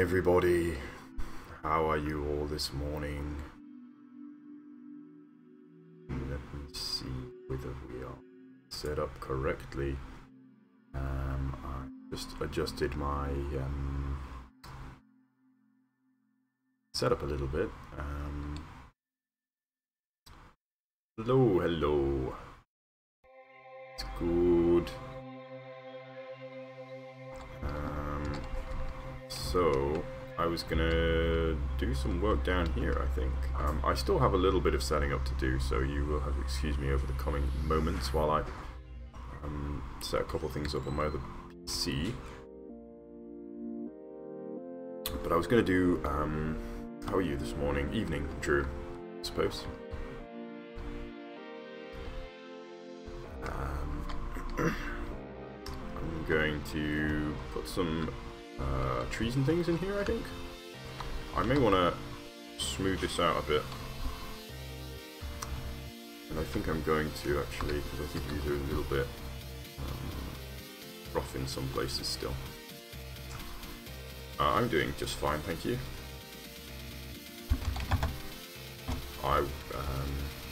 everybody. How are you all this morning? Let me see whether we are set up correctly. I just adjusted my setup a little bit. Hello. It's good. So I was gonna do some work down here, I think. I still have a little bit of setting up to do, so you will have to excuse me over the coming moments while I set a couple things up on my other PC. But I was gonna do, how are you this morning? Evening, Drew, I suppose. I'm going to put some trees and things in here, I think. I may want to smooth this out a bit. And I think I'm going to actually, because I think these are a little bit rough in some places still. I'm doing just fine, thank you. As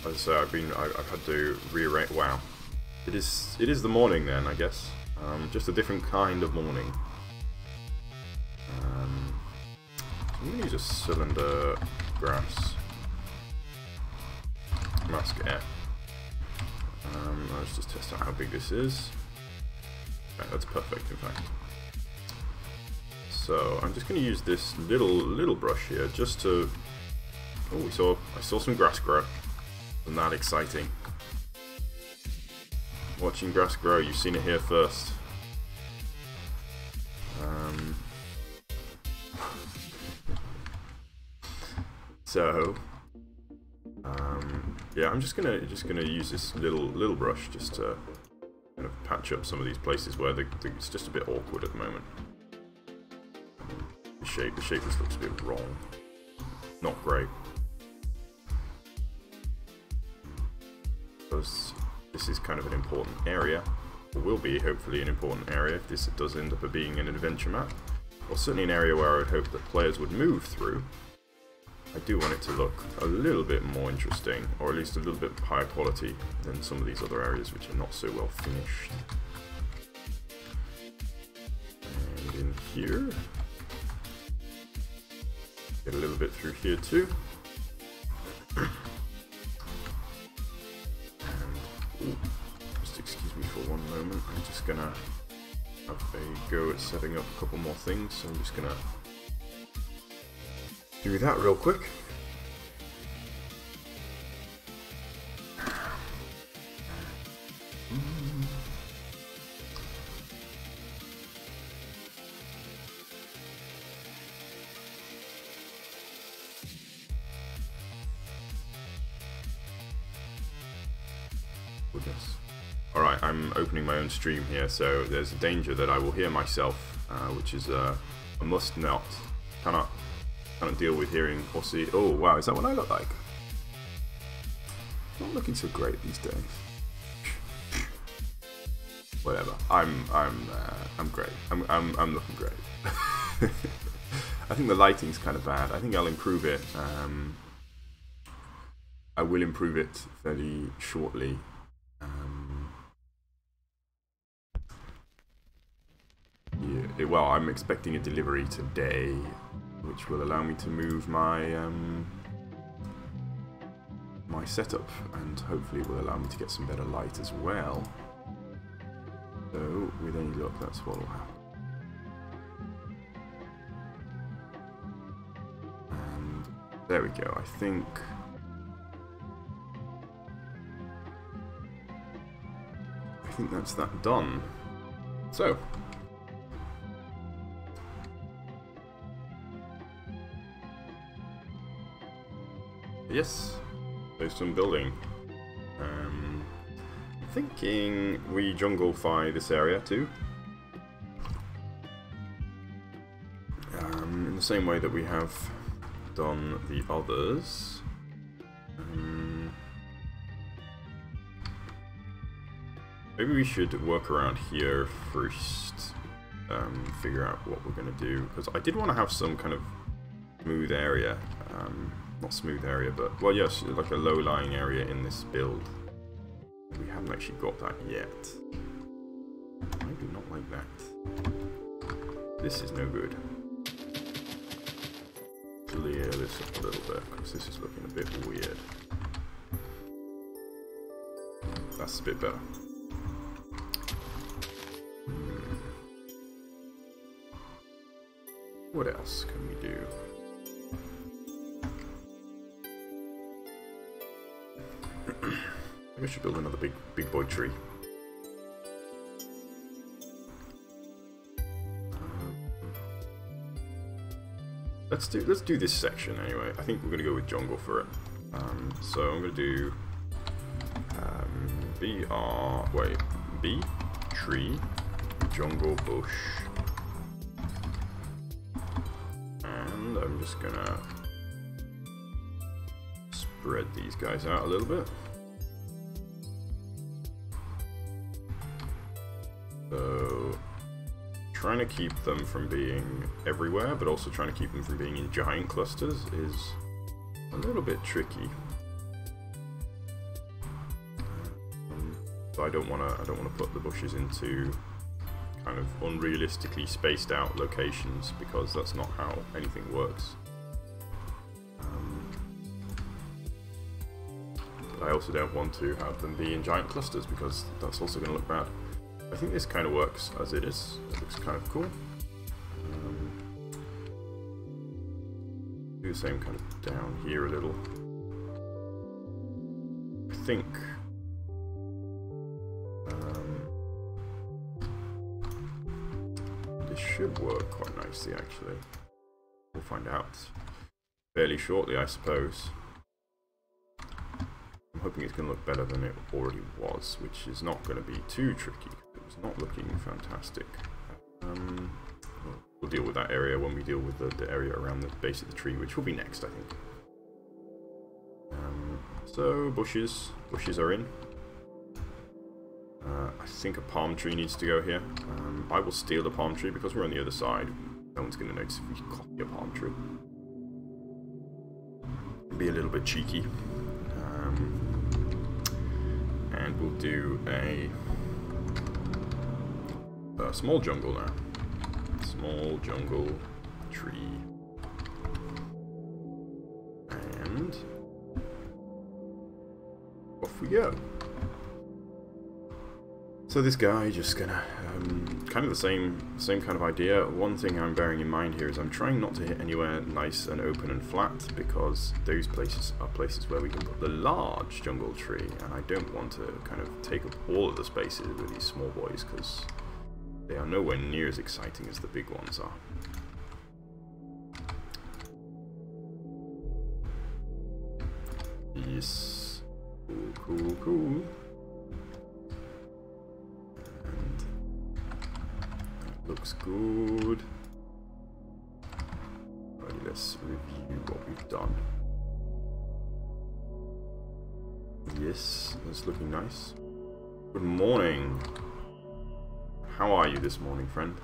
I say, I've had to rearrange. Wow, it is the morning then, I guess. Just a different kind of morning. I'm going to use a cylinder grass mask air. Let's just test out how big this is. Okay, that's perfect, in fact. So I'm just going to use this little brush here just to. Oh, I saw some grass grow. Wasn't that exciting? Watching grass grow, you've seen it here first. Yeah, I'm just gonna use this little brush just to kind of patch up some of these places where it's just a bit awkward at the moment. The shape just looks a bit wrong. Not great. Because this is kind of an important area, or will be hopefully an important area if this does end up being an adventure map, or certainly an area where I would hope that players would move through. I do want it to look a little bit more interesting, or at least a little bit higher quality than some of these other areas which are not so well finished. And in here, get a little bit through here too. And just excuse me for one moment, I'm just gonna have a go at setting up a couple more things, so I'm just gonna do that real quick. Goodness. Alright, I'm opening my own stream here, so there's a danger that I will hear myself, which is a must not. Cannot deal with hearing or see. Oh wow, is that what I look like? Not looking so great these days. Whatever. I'm great. I'm looking great. I think the lighting's kind of bad. I think I'll improve it. I will improve it fairly shortly. Yeah, well, I'm expecting a delivery today, which will allow me to move my my setup, and hopefully will allow me to get some better light as well. So, with any luck, that's what will happen. And there we go. I think that's that done. So. Yes, there's some building. Thinking we junglify this area too. In the same way that we have done the others. Maybe we should work around here first. figure out what we're going to do, because I did want to have some kind of smooth area, not smooth area, but, well, yes, like a low-lying area in this build. We haven't actually got that yet. I do not like that. This is no good. Clear this up a little bit, because this is looking a bit weird. That's a bit better. What else can we do? Maybe I should build another big boy tree. Let's do this section anyway. I think we're gonna go with jungle for it. So I'm gonna do B tree jungle bush, and I'm just gonna spread these guys out a little bit. So trying to keep them from being everywhere, but also trying to keep them from being in giant clusters is a little bit tricky. So I don't want to put the bushes into kind of unrealistically spaced out locations, because that's not how anything works. But I also don't want to have them be in giant clusters, because that's also going to look bad. I think this kind of works as it is. It looks kind of cool. Do the same kind of down here a little. I think this should work quite nicely, actually. We'll find out fairly shortly, I suppose. I'm hoping it's going to look better than it already was, which is not going to be too tricky. It's not looking fantastic. We'll deal with that area when we deal with the area around the base of the tree, which will be next, I think. So bushes are in. I think a palm tree needs to go here. I will steal the palm tree because we're on the other side. No one's going to notice if we copy a palm tree. Be a little bit cheeky. And we'll do a small jungle now. Small jungle tree. And off we go. So this guy just gonna kind of the same kind of idea. One thing I'm bearing in mind here is I'm trying not to hit anywhere nice and open and flat, because those places are places where we can put the large jungle tree, and I don't want to kind of take up all of the spaces with these small boys, because they are nowhere near as exciting as the big ones are. Yes. Cool, cool. Looks good. Alrighty, let's review what we've done. Yes, that's looking nice. Good morning. How are you this morning, friend?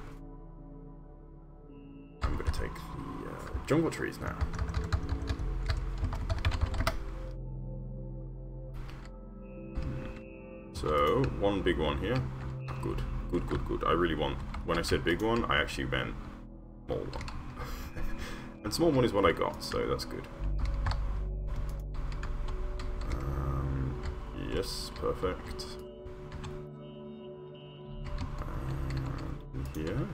I'm going to take the jungle trees now. So, one big one here. Good. Good, good, good. I really want... When I said big one, I actually meant small one. And small one is what I got, so that's good. Yes, perfect. And here.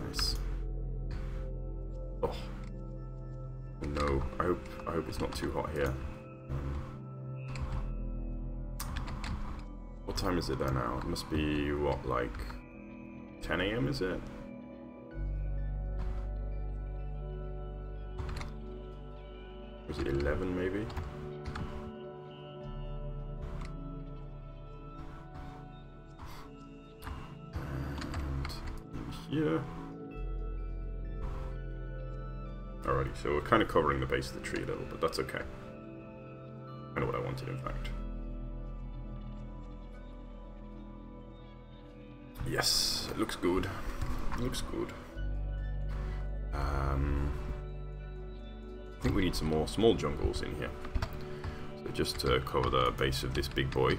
Nice. Oh. No, I hope it's not too hot here. What time is it there now? It must be, what, like 10 AM, is it? Was it 11 maybe? And here. Alrighty, so we're kind of covering the base of the tree a little, but that's okay. Kind of what I wanted, in fact. Yes, it looks good. It looks good. I think we need some more small jungles in here. So just to cover the base of this big boy.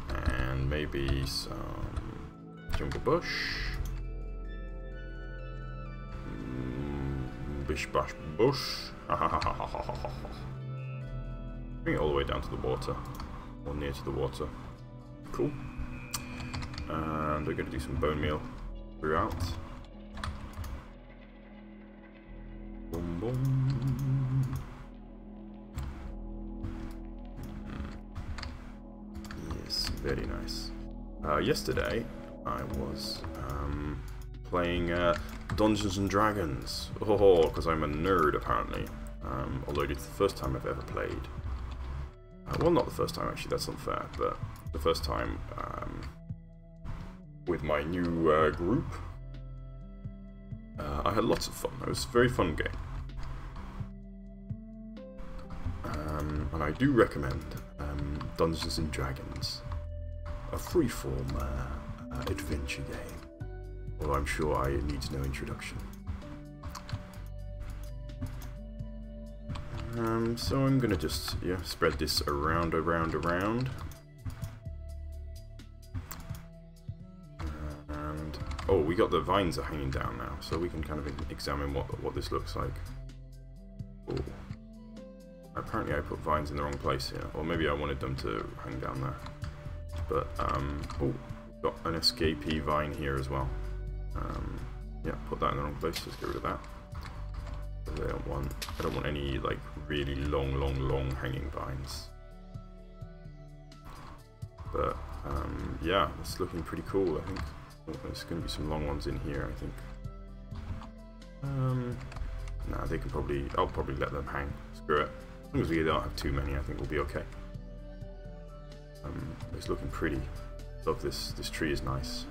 And maybe some jungle bush. Bish bash bush. Bring it all the way down to the water. Or near to the water. Cool. And we're going to do some bone meal throughout. Boom, boom. Yes, very nice. Yesterday, I was playing Dungeons and Dragons. Oh, because I'm a nerd apparently. Although it's the first time I've ever played. Well, not the first time actually, that's unfair, but the first time with my new group. I had lots of fun. It was a very fun game. And I do recommend Dungeons and Dragons, a freeform adventure game. Although I'm sure I need no introduction. So I'm gonna just spread this around. And oh, we got the vines are hanging down now, so we can kind of examine what this looks like. Oh, apparently I put vines in the wrong place here, or maybe I wanted them to hang down there. But oh, got an escapee vine here as well. Yeah, put that in the wrong place. Let's get rid of that. I don't want any like really long hanging vines. But yeah, it's looking pretty cool. I think there's going to be some long ones in here. I think. Nah, they can probably. I'll probably let them hang. Screw it. As long as we don't have too many, I think we'll be okay. It's looking pretty. Love this. This tree is nice.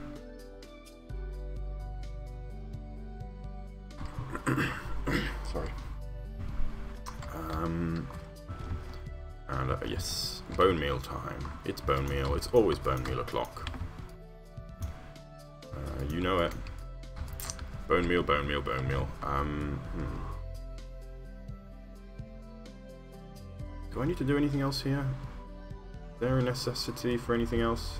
Sorry. And yes, bone meal time. It's bone meal. It's always bone meal o'clock. You know it. Bone meal, bone meal, bone meal. Do I need to do anything else here? Is there a necessity for anything else?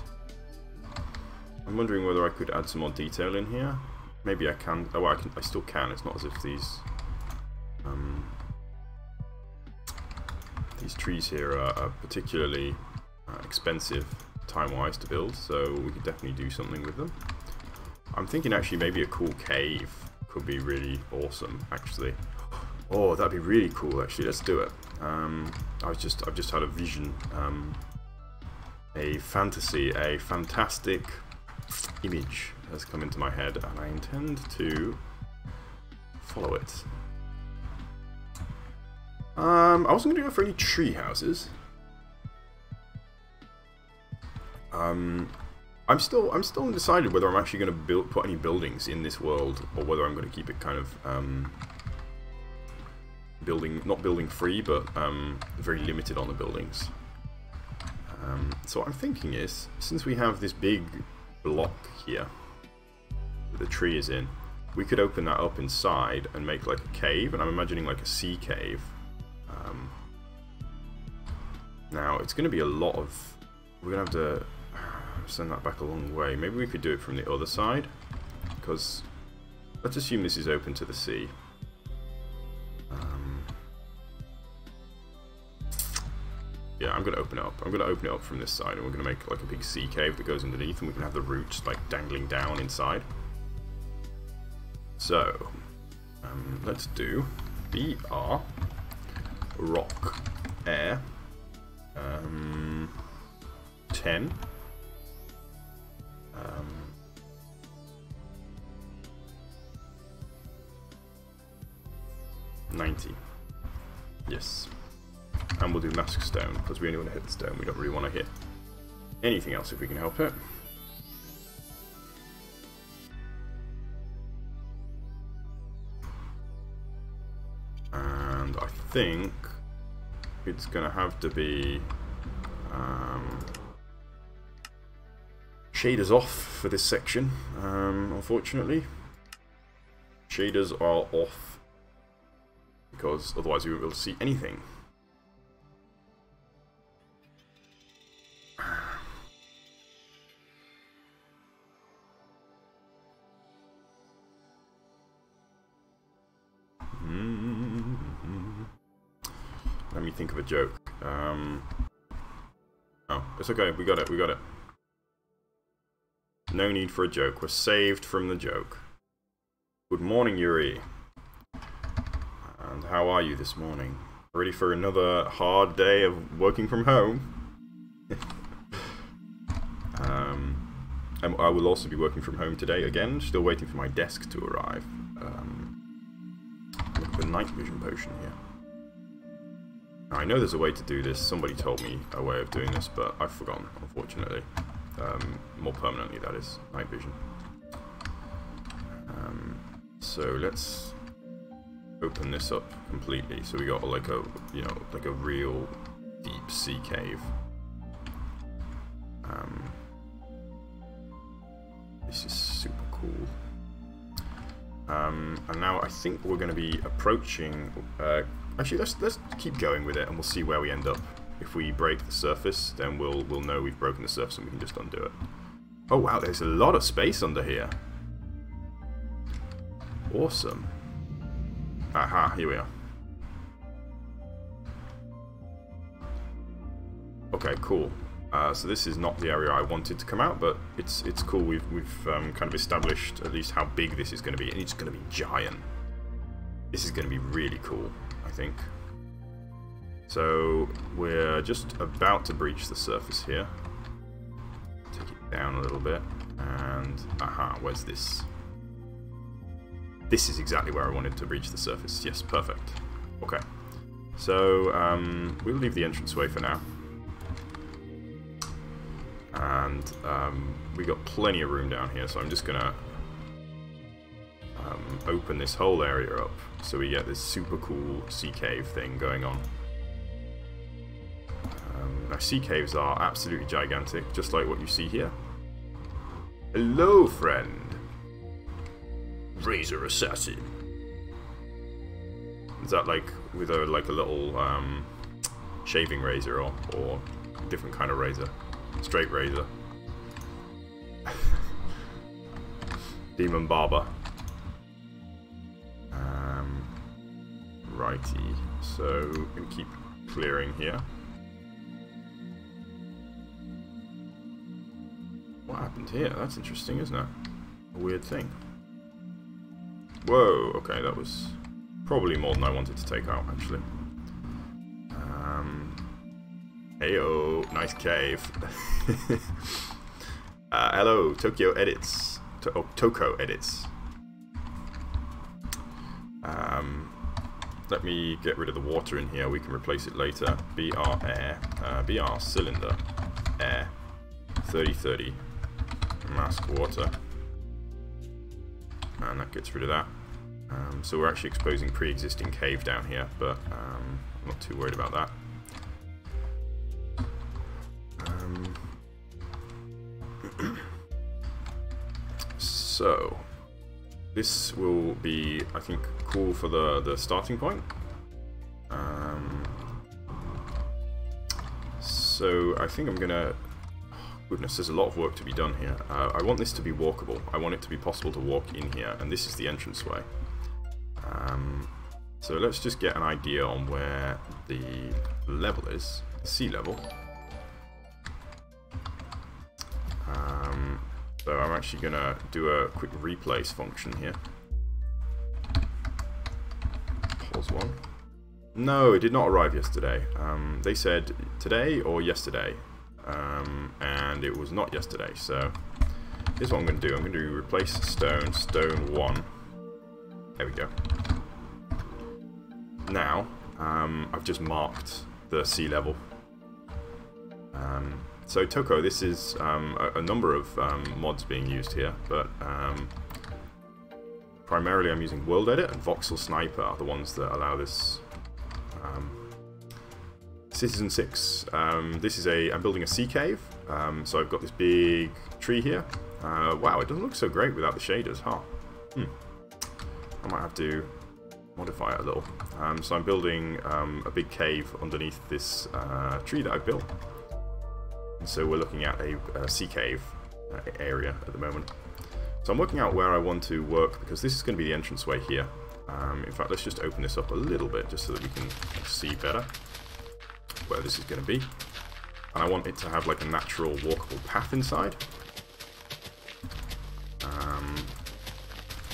I'm wondering whether I could add some more detail in here. Maybe I can. Oh, I still can. It's not as if these trees here are particularly expensive time-wise to build, so we could definitely do something with them. I'm thinking actually maybe a cool cave could be really awesome. Actually, oh, that'd be really cool. Actually, let's do it. I've just had a vision, a fantasy, a fantastic image has come into my head, and I intend to follow it. I wasn't going to go for any tree houses. I'm still undecided whether I'm actually going to put any buildings in this world, or whether I'm going to keep it kind of not building free, but very limited on the buildings. So what I'm thinking is, since we have this big block here that the tree is in, we could open that up inside and make like a cave, and I'm imagining like a sea cave. Now it's going to be a lot of. We're going to have to send that back a long way. Maybe we could do it from the other side, because let's assume this is open to the sea. Yeah, I'm going to open it up. I'm going to open it up from this side, and we're going to make like a big sea cave that goes underneath, and we can have the roots like dangling down inside. So, let's do BR rock air 10 90. Yes. And we'll do mask stone, because we only want to hit the stone. We don't really want to hit anything else if we can help it. And I think it's going to have to be shaders off for this section, unfortunately. Shaders are off, because otherwise we won't be able to see anything. Let me think of a joke. Oh, it's okay, we got it, we got it. No need for a joke, we're saved from the joke. Good morning, Yuri. And how are you this morning? Ready for another hard day of working from home? I will also be working from home today again, still waiting for my desk to arrive. Look at the night vision potion here. Now, I know there's a way to do this, somebody told me a way of doing this, but I've forgotten, unfortunately. More permanently, that is, night vision. So let's open this up completely. So we got like a, you know, like a real deep sea cave. This is super cool. And now I think we're going to be approaching. Actually, let's keep going with it, and we'll see where we end up. If we break the surface, then we'll know we've broken the surface, and we can just undo it. Oh wow, there's a lot of space under here. Awesome. Aha, here we are. Okay, cool. So this is not the area I wanted to come out, but it's cool. We've kind of established at least how big this is going to be, and it's going to be giant. This is going to be really cool, I think. So we're just about to breach the surface here. Take it down a little bit, and aha, where's this? This is exactly where I wanted to breach the surface. Yes, perfect. Okay. So we'll leave the entranceway for now. And we got plenty of room down here, so I'm just gonna open this whole area up so we get this super cool sea cave thing going on. Now sea caves are absolutely gigantic, just like what you see here. Hello, friend. Razor Assassin. Is that like with a little shaving razor or different kind of razor? Straight razor. Demon Barber. Righty. So I'm gonna keep clearing here. What happened here? That's interesting, isn't it? A weird thing. Whoa, okay, that was probably more than I wanted to take out, actually. Heyo, nice cave. Hello, Tokyo Edits. Toko Edits. Let me get rid of the water in here, we can replace it later. BR air, BR cylinder, air, 3030, mask water. And that gets rid of that. So we're actually exposing pre-existing cave down here, but I'm not too worried about that. So this will be, I think, cool for the starting point. So I think I'm gonna... Goodness, there's a lot of work to be done here. I want this to be walkable. I want it to be possible to walk in here, and this is the entranceway. So let's just get an idea on where the level is, sea level. So I'm actually going to do a quick replace function here. Pause one. No, it did not arrive yesterday. They said today or yesterday. And it was not yesterday, so here's what I'm going to do. I'm going to do replace stone, stone 1. There we go. Now, I've just marked the sea level. So Toko, this is a number of mods being used here, but primarily I'm using World Edit and Voxel Sniper are the ones that allow this. Citizen 6, this is I'm building a sea cave, So I've got this big tree here. Wow, it doesn't look so great without the shaders, huh? I might have to modify it a little. So I'm building a big cave underneath this tree that I've built. And so we're looking at a sea cave area at the moment. So I'm working out where I want to work, because this is going to be the entranceway here. In fact, let's just open this up a little bit just so that we can see better where this is going to be. And I want it to have like a natural walkable path inside.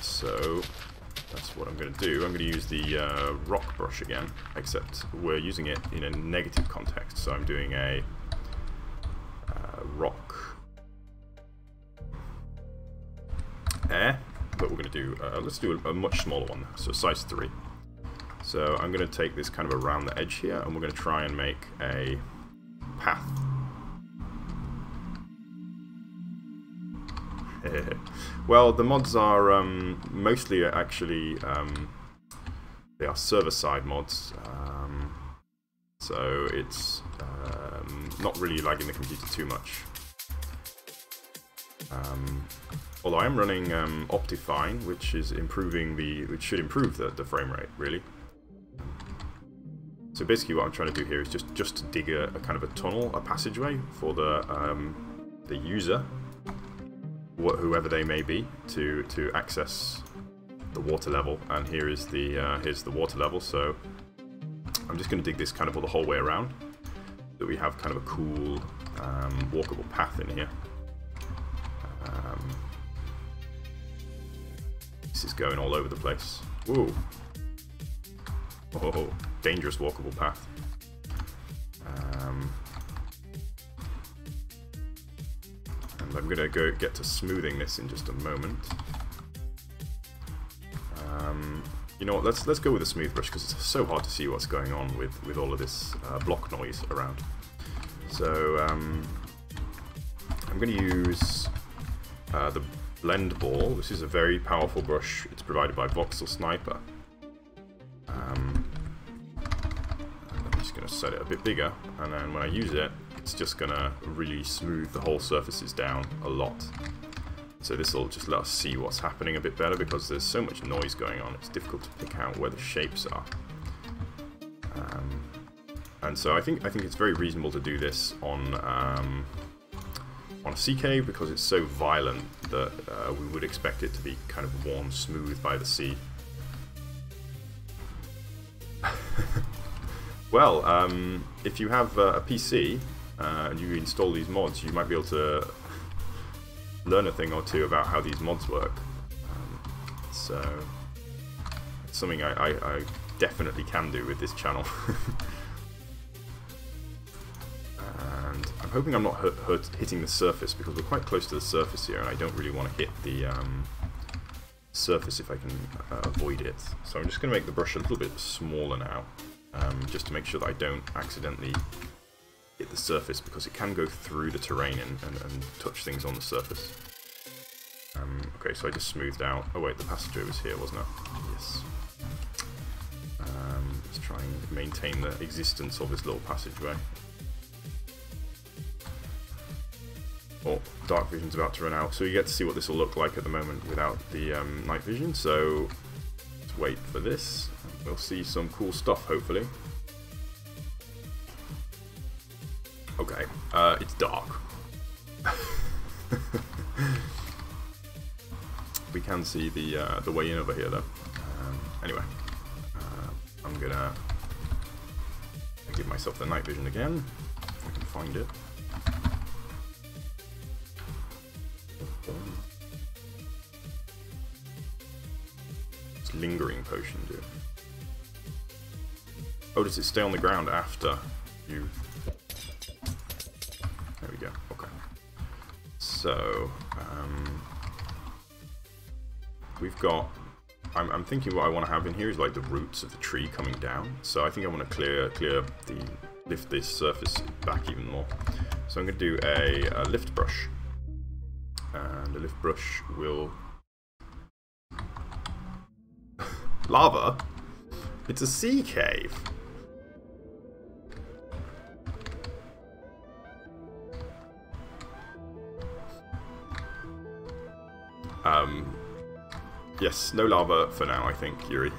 So that's what I'm going to do. I'm going to use the rock brush again, except we're using it in a negative context. So I'm doing a rock air, but we're going to do, let's do a much smaller one, so size 3. So I'm going to take this kind of around the edge here, and we're going to try and make a path. Well, the mods are mostly actually, they are server-side mods, so it's not really lagging the computer too much. Although I am running Optifine, which is improving which should improve the frame rate, really. So basically, what I'm trying to do here is just to dig a kind of a tunnel, a passageway for the user, whoever they may be, to access the water level. And here is here's the water level. So I'm just going to dig this kind of the whole way around, so that we have kind of a cool walkable path in here. This is going all over the place. Whoa! Oh, dangerous walkable path. And I'm gonna get to smoothing this in just a moment. You know what? Let's go with a smooth brush, because it's so hard to see what's going on with all of this block noise around. So I'm going to use the Blend Ball. This is a very powerful brush. It's provided by Voxel Sniper. I'm just going to set it a bit bigger, and then when I use it, it's just going to really smooth the whole surfaces down a lot. So this will just let us see what's happening a bit better, because there's so much noise going on. It's difficult to pick out where the shapes are. And so I think it's very reasonable to do this on a sea cave, because it's so violent that we would expect it to be kind of worn smooth by the sea. Well, if you have a PC and you install these mods, you might be able to learn a thing or two about how these mods work. So it's something I definitely can do with this channel. And I'm hoping I'm not hitting the surface, because we're quite close to the surface here, and I don't really want to hit the surface if I can avoid it. So I'm just going to make the brush a little bit smaller now, just to make sure that I don't accidentally hit the surface, because it can go through the terrain and touch things on the surface. Okay, so I just smoothed out. Oh wait, the passageway was here, wasn't it? Yes. Let's try and maintain the existence of this little passageway. Oh, dark vision's about to run out, so you get to see what this will look like at the moment without the night vision. So let's wait for this. We'll see some cool stuff, hopefully. Okay, it's dark. We can see the way in over here, though. Anyway, I'm gonna give myself the night vision again, if I can find it. It's lingering potion, dude. Oh, does it stay on the ground after you? There we go. Okay. So we've got. I'm thinking what I want to have in here is like the roots of the tree coming down. So I think I want to lift this surface back even more. So I'm going to do a lift brush, and the lift brush will lava. It's a sea cave. Yes, no lava for now, I think, Yuri.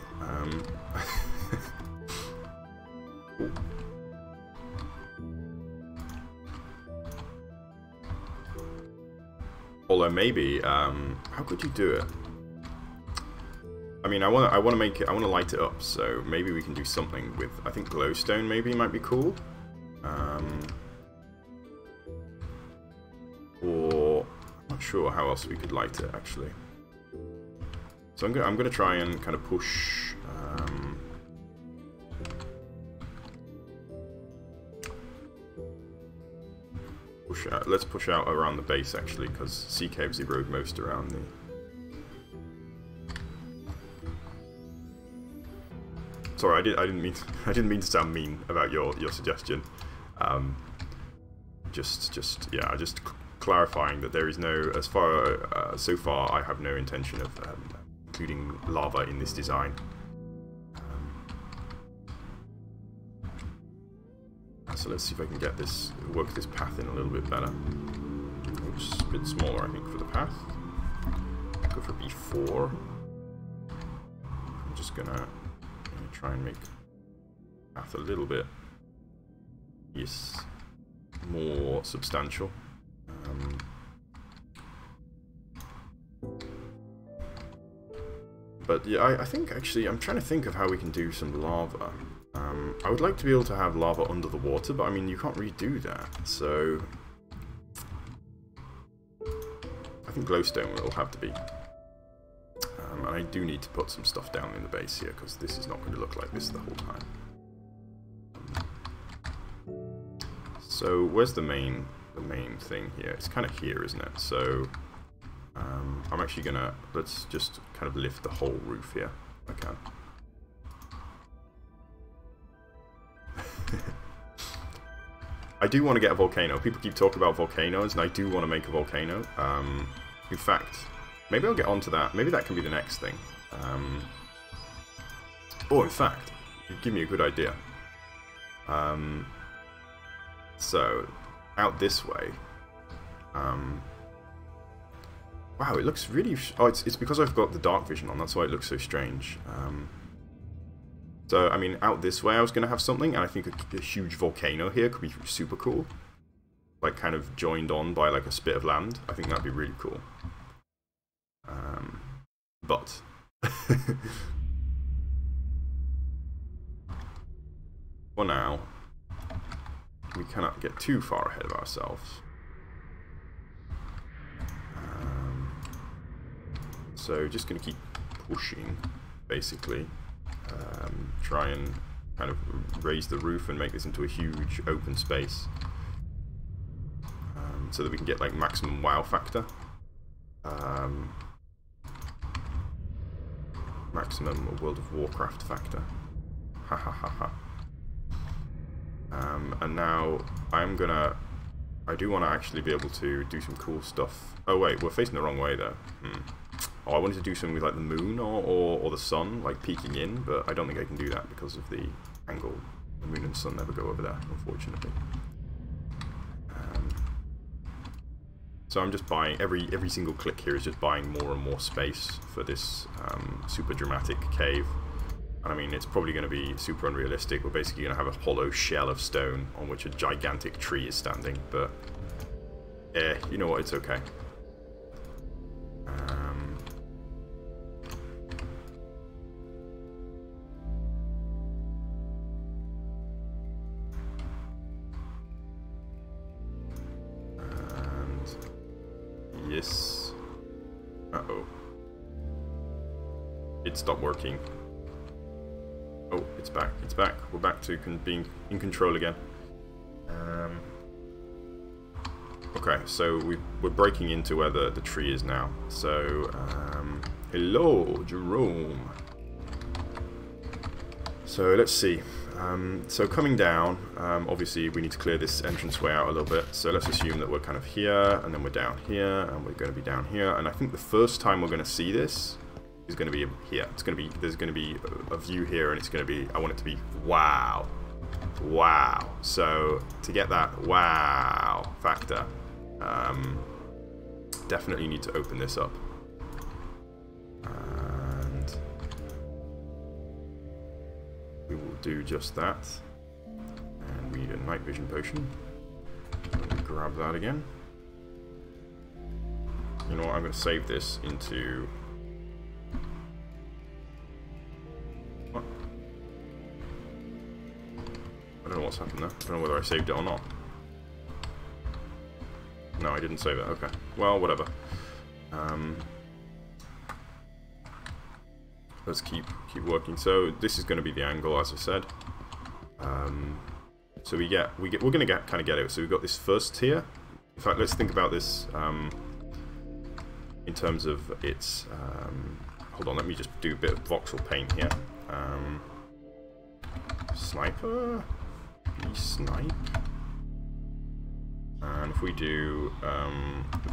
Although maybe, how could you do it? I mean, I want to make it. I want to light it up. So maybe we can do something with. I think glowstone maybe might be cool. Or I'm not sure how else we could light it actually. So I'm gonna try and kind of push. Let's push out around the base actually, because sea caves erode most around the. Sorry, I didn't mean to sound mean about your suggestion. Just clarifying that there is no, so far I have no intention of including lava in this design. So let's see if I can get this, work this path in a little bit better. Oops, a bit smaller I think for the path. Go for B4. I'm just gonna try and make the path a little bit, yes, more substantial. But yeah, I think actually, I'm trying to think of how we can do some lava. I would like to be able to have lava under the water, but I mean, you can't really do that. So I think glowstone will have to be. And I do need to put some stuff down in the base here, because this is not going to look like this the whole time. So where's the main thing here? It's kind of here, isn't it? So I'm actually gonna, let's just kind of lift the whole roof here if I can. I do want to get a volcano. People keep talking about volcanoes, and I do want to make a volcano. In fact, maybe I'll get onto that. Maybe that can be the next thing. Oh, in fact, you give me a good idea. So, out this way. Wow, it looks really. Oh, it's because I've got the dark vision on. That's why it looks so strange. So, I mean, out this way I was going to have something, and I think a huge volcano here could be super cool. Like, kind of joined on by, like, a spit of land. I think that'd be really cool. But... for now, we cannot get too far ahead of ourselves. So, just going to keep pushing, basically. Try and kind of raise the roof and make this into a huge open space, so that we can get like maximum wow factor, maximum World of Warcraft factor. Ha ha ha ha. And now I do want to actually be able to do some cool stuff. Oh wait, we're facing the wrong way there. Oh, I wanted to do something with like the moon or the sun, like peeking in, but I don't think I can do that because of the angle. The moon and sun never go over there, unfortunately. So I'm just buying, every single click here is just buying more and more space for this super dramatic cave. And I mean, it's probably going to be super unrealistic. We're basically going to have a hollow shell of stone on which a gigantic tree is standing, but you know what, it's okay. Yes. Uh-oh. It stopped working. Oh, it's back. It's back. We're back to being in control again. Okay, so we're breaking into where the tree is now. So, hello, Jerome. So, let's see. So coming down, obviously we need to clear this entranceway out a little bit. So let's assume that we're kind of here, and then we're down here, and we're going to be down here. And I think the first time we're going to see this is going to be here. It's going to be, there's going to be a view here, and it's going to be, I want it to be wow. Wow. So to get that wow factor, definitely need to open this up. And we will do just that. And we need a night vision potion. Let me grab that again. You know what, I'm going to save this into... What? I don't know what's happened there. I don't know whether I saved it or not. No, I didn't save it. Okay. Well, whatever. Let's keep working. So this is going to be the angle, as I said. So we're going to kind of get it. So we've got this first tier. In fact, let's think about this in terms of its. Hold on, let me just do a bit of voxel paint here. Sniper, snipe, and if we do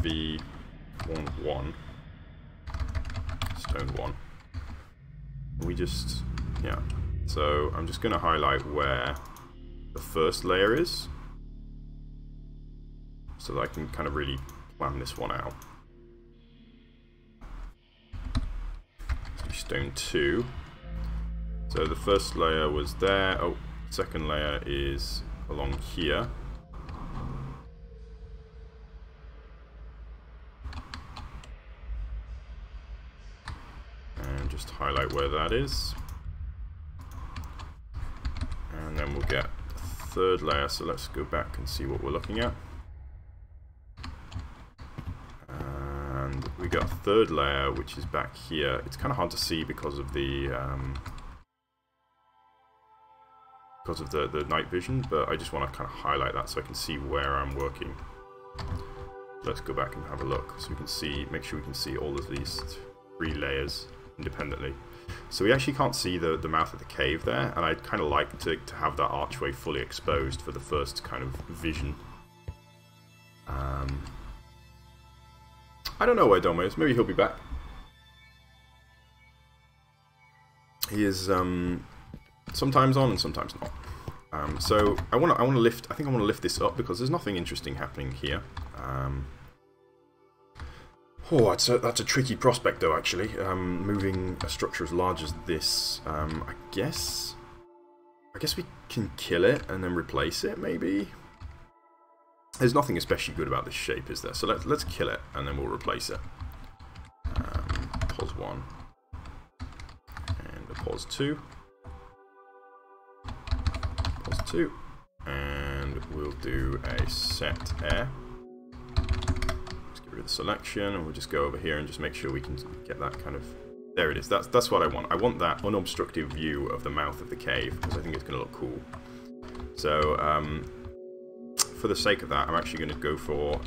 V1 stone 1, we just So I'm just going to highlight where the first layer is, so that I can kind of really plan this one out. Let's do stone 2. So the first layer was there. Oh, second layer is along here. And just highlight where that is. And then we'll get the third layer, so let's go back and see what we're looking at. And we got a third layer, which is back here. It's kind of hard to see because of the night vision, but I just want to kind of highlight that so I can see where I'm working. Let's go back and have a look so we can see, make sure we can see all of these 3 layers independently. So we actually can't see the mouth of the cave there, and I'd kind of like to have that archway fully exposed for the first kind of vision. I don't know where Dome is. Maybe he'll be back. He is sometimes on and sometimes not. So I want to lift. I think I want to lift this up because there's nothing interesting happening here. Oh, that's a tricky prospect though, actually. Moving a structure as large as this, I guess we can kill it and then replace it, maybe? There's nothing especially good about this shape, is there? So let's kill it and then we'll replace it. Pause 1. And a pause 2. Pause 2. And we'll do a set air. The selection, and we'll just go over here and just make sure we can get that kind of... There it is. That's what I want. I want that unobstructed view of the mouth of the cave because I think it's going to look cool. So for the sake of that, I'm actually going to go for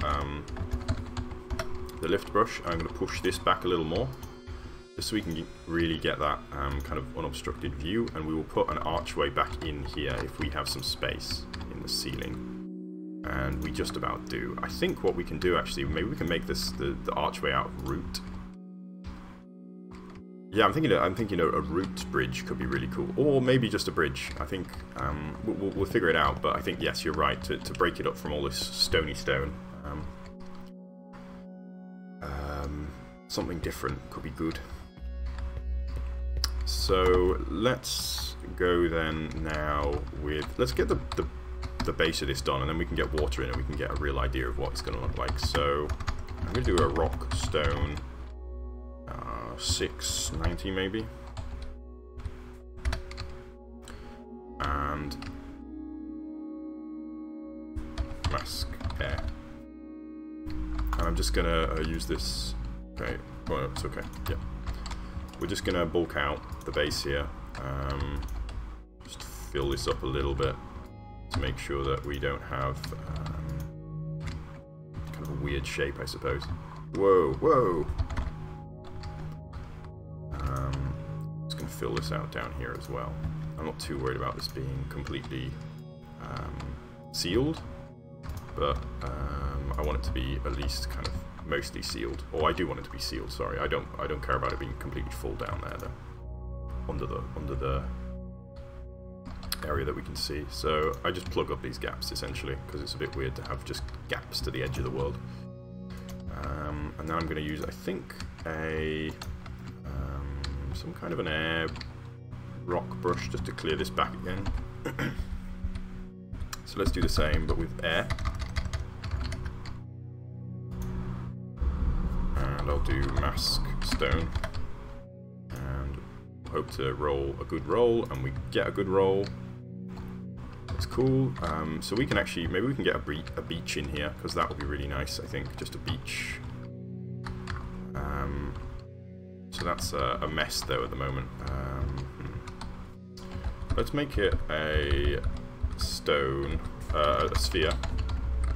the lift brush. I'm going to push this back a little more just so we can really get that kind of unobstructed view, and we will put an archway back in here if we have some space in the ceiling. And we just about do. I think what we can do, actually, maybe we can make this the archway out of root. Yeah, I'm thinking a root bridge could be really cool, or maybe just a bridge. I think we'll figure it out. But I think yes, you're right to break it up from all this stony stone. Something different could be good. So let's go then now with let's get the base of this done, and then we can get water in and we can get a real idea of what it's going to look like. So I'm going to do a rock stone 690 maybe, and mask air, and I'm just going to use this. Okay, well, it's okay. Yeah, we're just going to bulk out the base here, just fill this up a little bit to make sure that we don't have kind of a weird shape, I suppose. Whoa, whoa! Just going to fill this out down here as well. I'm not too worried about this being completely sealed, but I want it to be at least kind of mostly sealed. Or I do want it to be sealed. Sorry, I don't care about it being completely full down there though, under the area that we can see. So I just plug up these gaps essentially because it's a bit weird to have just gaps to the edge of the world. And now I'm going to use, I think, a some kind of an air rock brush just to clear this back again. So let's do the same, but with air. And I'll do mask stone. And hope to roll a good roll, and we get a good roll. That's cool. So we can actually, maybe we can get a beach in here, because that would be really nice, I think. Just a beach. So that's a mess though at the moment. Let's make it a stone, a sphere,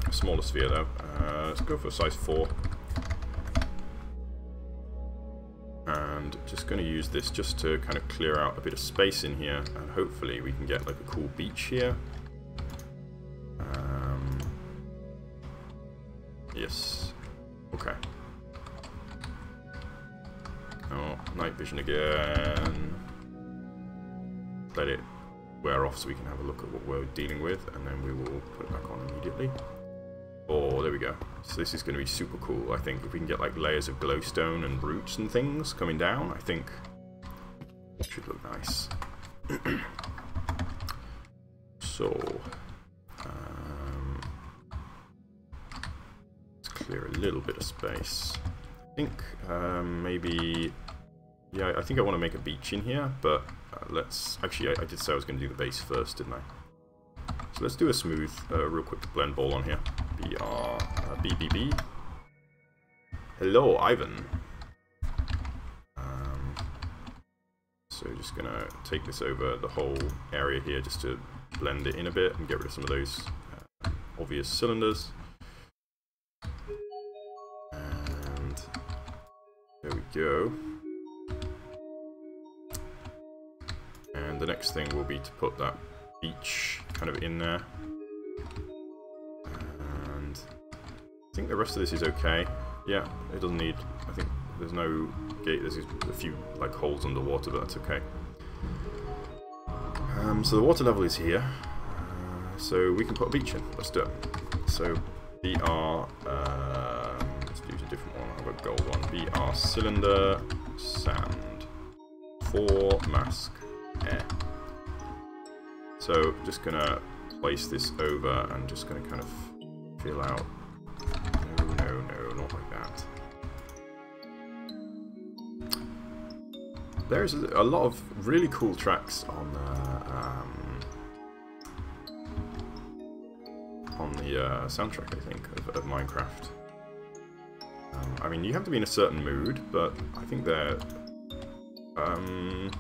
a smaller sphere though. Let's go for size 4. And just going to use this just to kind of clear out a bit of space in here, and hopefully we can get like a cool beach here. Yes. Okay. Oh, night vision again. Let it wear off so we can have a look at what we're dealing with, and then we will put it back on immediately. Oh, there we go. So this is going to be super cool, I think. If we can get like layers of glowstone and roots and things coming down, I think it should look nice. So, let's clear a little bit of space. I think maybe, yeah, I think I want to make a beach in here, but let's, actually I did say I was going to do the base first, didn't I? So let's do a smooth, real quick blend ball on here. BBB. Hello, Ivan. So just gonna take this over the whole area here just to blend it in a bit and get rid of some of those obvious cylinders. And there we go. And the next thing will be to put that beach kind of in there. And I think the rest of this is okay. Yeah, it doesn't need, I think there's no gate, there's a few like holes underwater, but that's okay. So the water level is here, so we can put a beach in. Let's do it. So BR, let's use a different one, I've got a gold one. BR cylinder, sand, 4 mask, air. So just gonna place this over and just gonna kind of feel out. No, not like that. There's a lot of really cool tracks on the soundtrack, I think, of Minecraft. I mean, you have to be in a certain mood, but I think they're I'm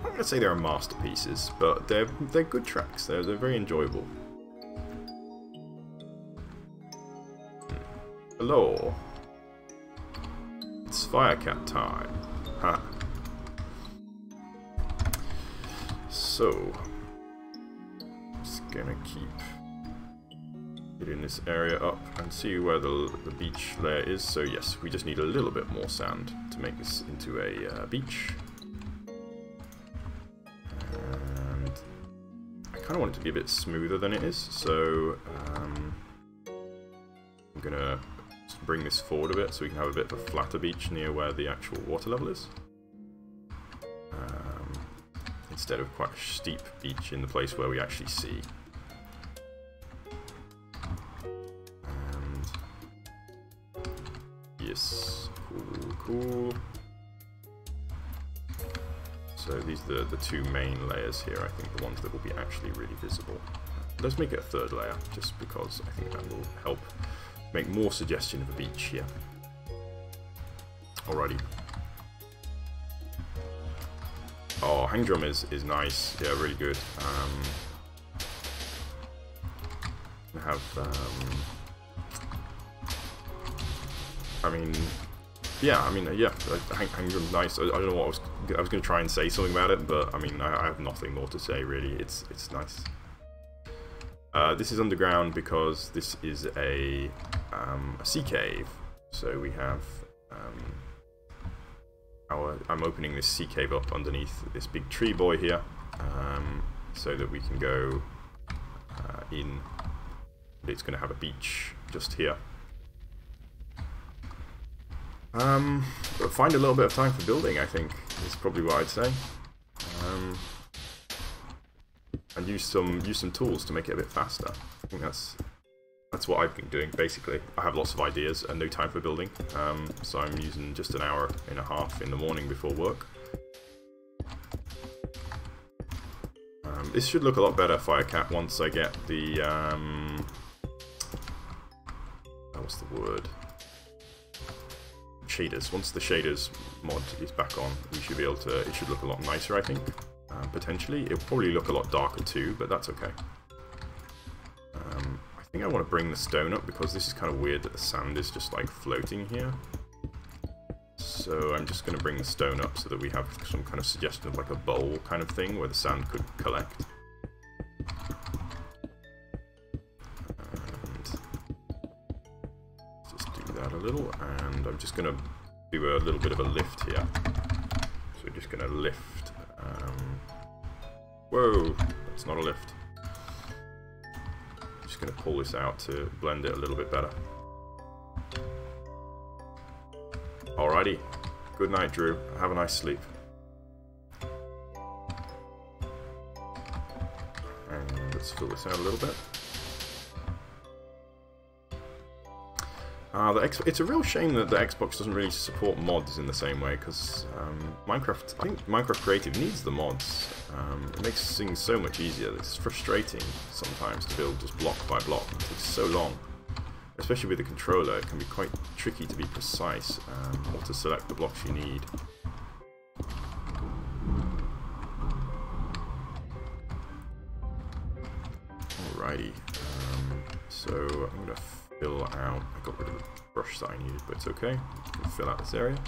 not going to say they're masterpieces, but they're good tracks. They're very enjoyable. Hello. It's Firecat time. Ha. So, just gonna keep getting this area up and see where the beach layer is. So yes, we just need a little bit more sand to make this into a beach. And I kind of want it to be a bit smoother than it is, so I'm gonna bring this forward a bit so we can have a bit of a flatter beach near where the actual water level is. Instead of quite a steep beach in the place where we actually see. And yes, cool. So these are the 2 main layers here, I think, the ones that will be actually really visible. Let's make it a 3rd layer, just because I think that will help make more suggestion of a beach here. Alrighty. Oh, hang drum is nice. Yeah, really good. I mean, yeah, hang drum's nice. I don't know what I was going to try and say something about it, but I mean, I have nothing more to say really. It's nice. This is underground because this is a sea cave. So we have I'm opening this sea cave up underneath this big tree boy here, so that we can go in. It's going to have a beach just here. But find a little bit of time for building, I think. is probably what I'd say. And use some tools to make it a bit faster. I think that's what I've been doing basically. I have lots of ideas and no time for building, so I'm using just an hour and a half in the morning before work. This should look a lot better, Firecat, once I get the what's the word? Shaders. Once the shaders mod is back on, we should be able to. It should look a lot nicer, I think. Potentially, it'll probably look a lot darker too, but that's okay. I think I want to bring the stone up because this is kind of weird that the sand is just like floating here. So I'm just going to bring the stone up so that we have some kind of suggestion of like a bowl kind of thing where the sand could collect. And just do that a little, and I'm just going to do a little bit of a lift here. So we're just going to lift. Whoa, that's not a lift. Just going to pull this out to blend it a little bit better. Alrighty. Good night, Drew. Have a nice sleep. And let's fill this out a little bit. It's a real shame that the Xbox doesn't really support mods in the same way, because Minecraft, I think Minecraft Creative needs the mods. It makes things so much easier. It's frustrating sometimes to build just block by block. It takes so long. Especially with the controller, it can be quite tricky to be precise or to select the blocks you need. Alrighty, so I'm going to fill out, I got rid of the brush that I needed, but it's okay. I'm going to fill out this area.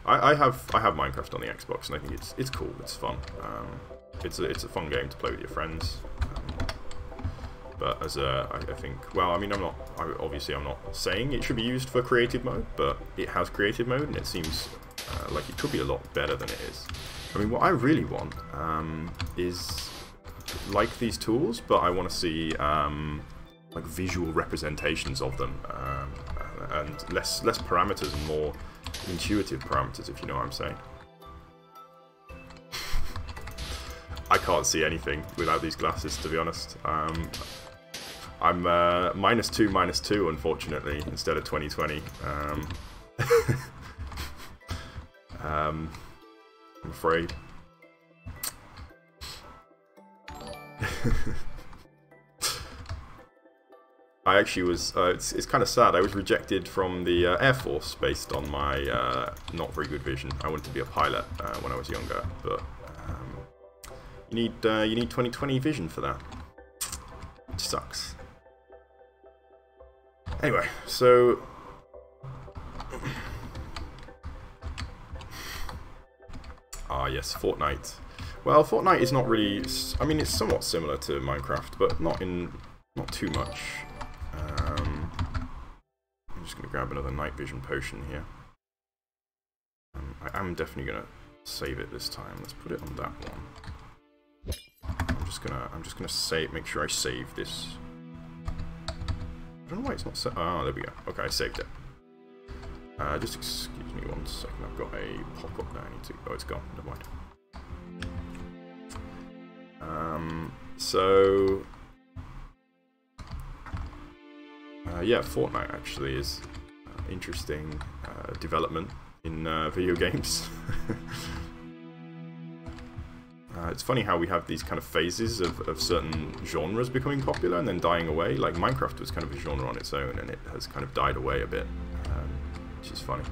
I have Minecraft on the Xbox, and I think it's cool, it's fun. It's a fun game to play with your friends. But as I think, well, I mean, obviously I'm not saying it should be used for creative mode, but it has creative mode, and it seems like it could be a lot better than it is. I mean, what I really want is like these tools, but I want to see like visual representations of them, and less parameters and more intuitive parameters, if you know what I'm saying. I can't see anything without these glasses, to be honest. I'm -2, unfortunately, instead of 2020. I'm afraid. I actually was, it's kind of sad, I was rejected from the Air Force based on my not very good vision. I wanted to be a pilot when I was younger, but you need 20/20 vision for that, which sucks. Anyway, so yes, Fortnite. Well, Fortnite is not really. I mean, it's somewhat similar to Minecraft, but not too much. I'm just gonna grab another night vision potion here. I am definitely gonna save it this time. Let's put it on that one. I'm just gonna save. Make sure I save this. I don't know why it's not set. Ah, there we go. Okay, I saved it. Just excuse me 1 second. I've got a pop-up that I need to. Oh, it's gone. Never mind. Yeah, Fortnite actually is interesting development in video games. It's funny how we have these kind of phases of certain genres becoming popular and then dying away. Like Minecraft was kind of a genre on its own, and it has kind of died away a bit, which is funny.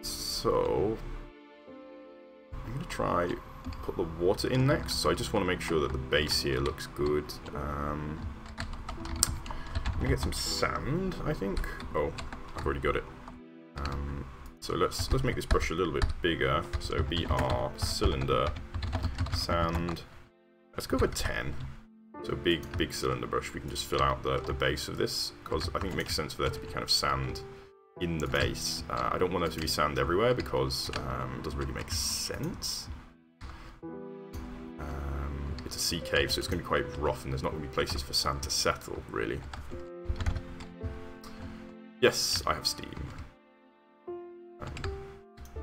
So I'm going to try put the water in next. So I just want to make sure that the base here looks good. I'm going to get some sand, I think. Oh, I've already got it. So let's make this brush a little bit bigger. So BR cylinder sand. Let's go for 10. So big cylinder brush. We can just fill out the base of this, because I think it makes sense for there to be kind of sand in the base. I don't want there to be sand everywhere because it doesn't really make sense. It's a sea cave, so it's going to be quite rough, and there's not going to be places for sand to settle, really. Yes, I have Steam.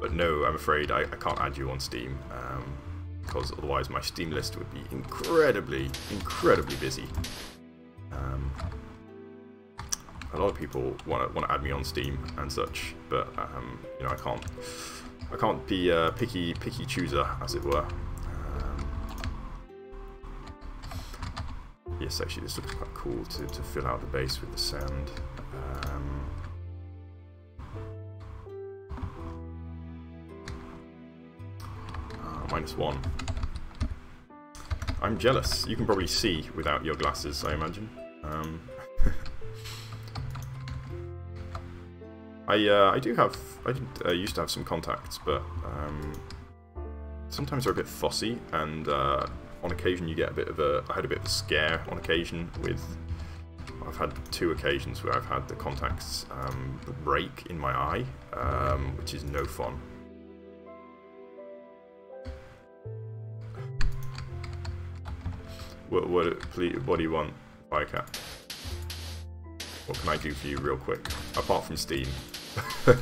But no, I'm afraid I can't add you on Steam, because otherwise my Steam list would be incredibly busy. A lot of people want to add me on Steam and such, but you know, I can't be a picky chooser, as it were. Yes, actually, this looks quite cool to fill out the base with the sand. -1. I'm jealous. You can probably see without your glasses, I imagine. I used to have some contacts, but sometimes they're a bit fussy, and on occasion you get a bit of a... I had a bit of a scare on occasion with... I've had 2 occasions where I've had the contacts break in my eye, which is no fun. What do you want, Firecat? What can I do for you real quick? Apart from Steam. Alright.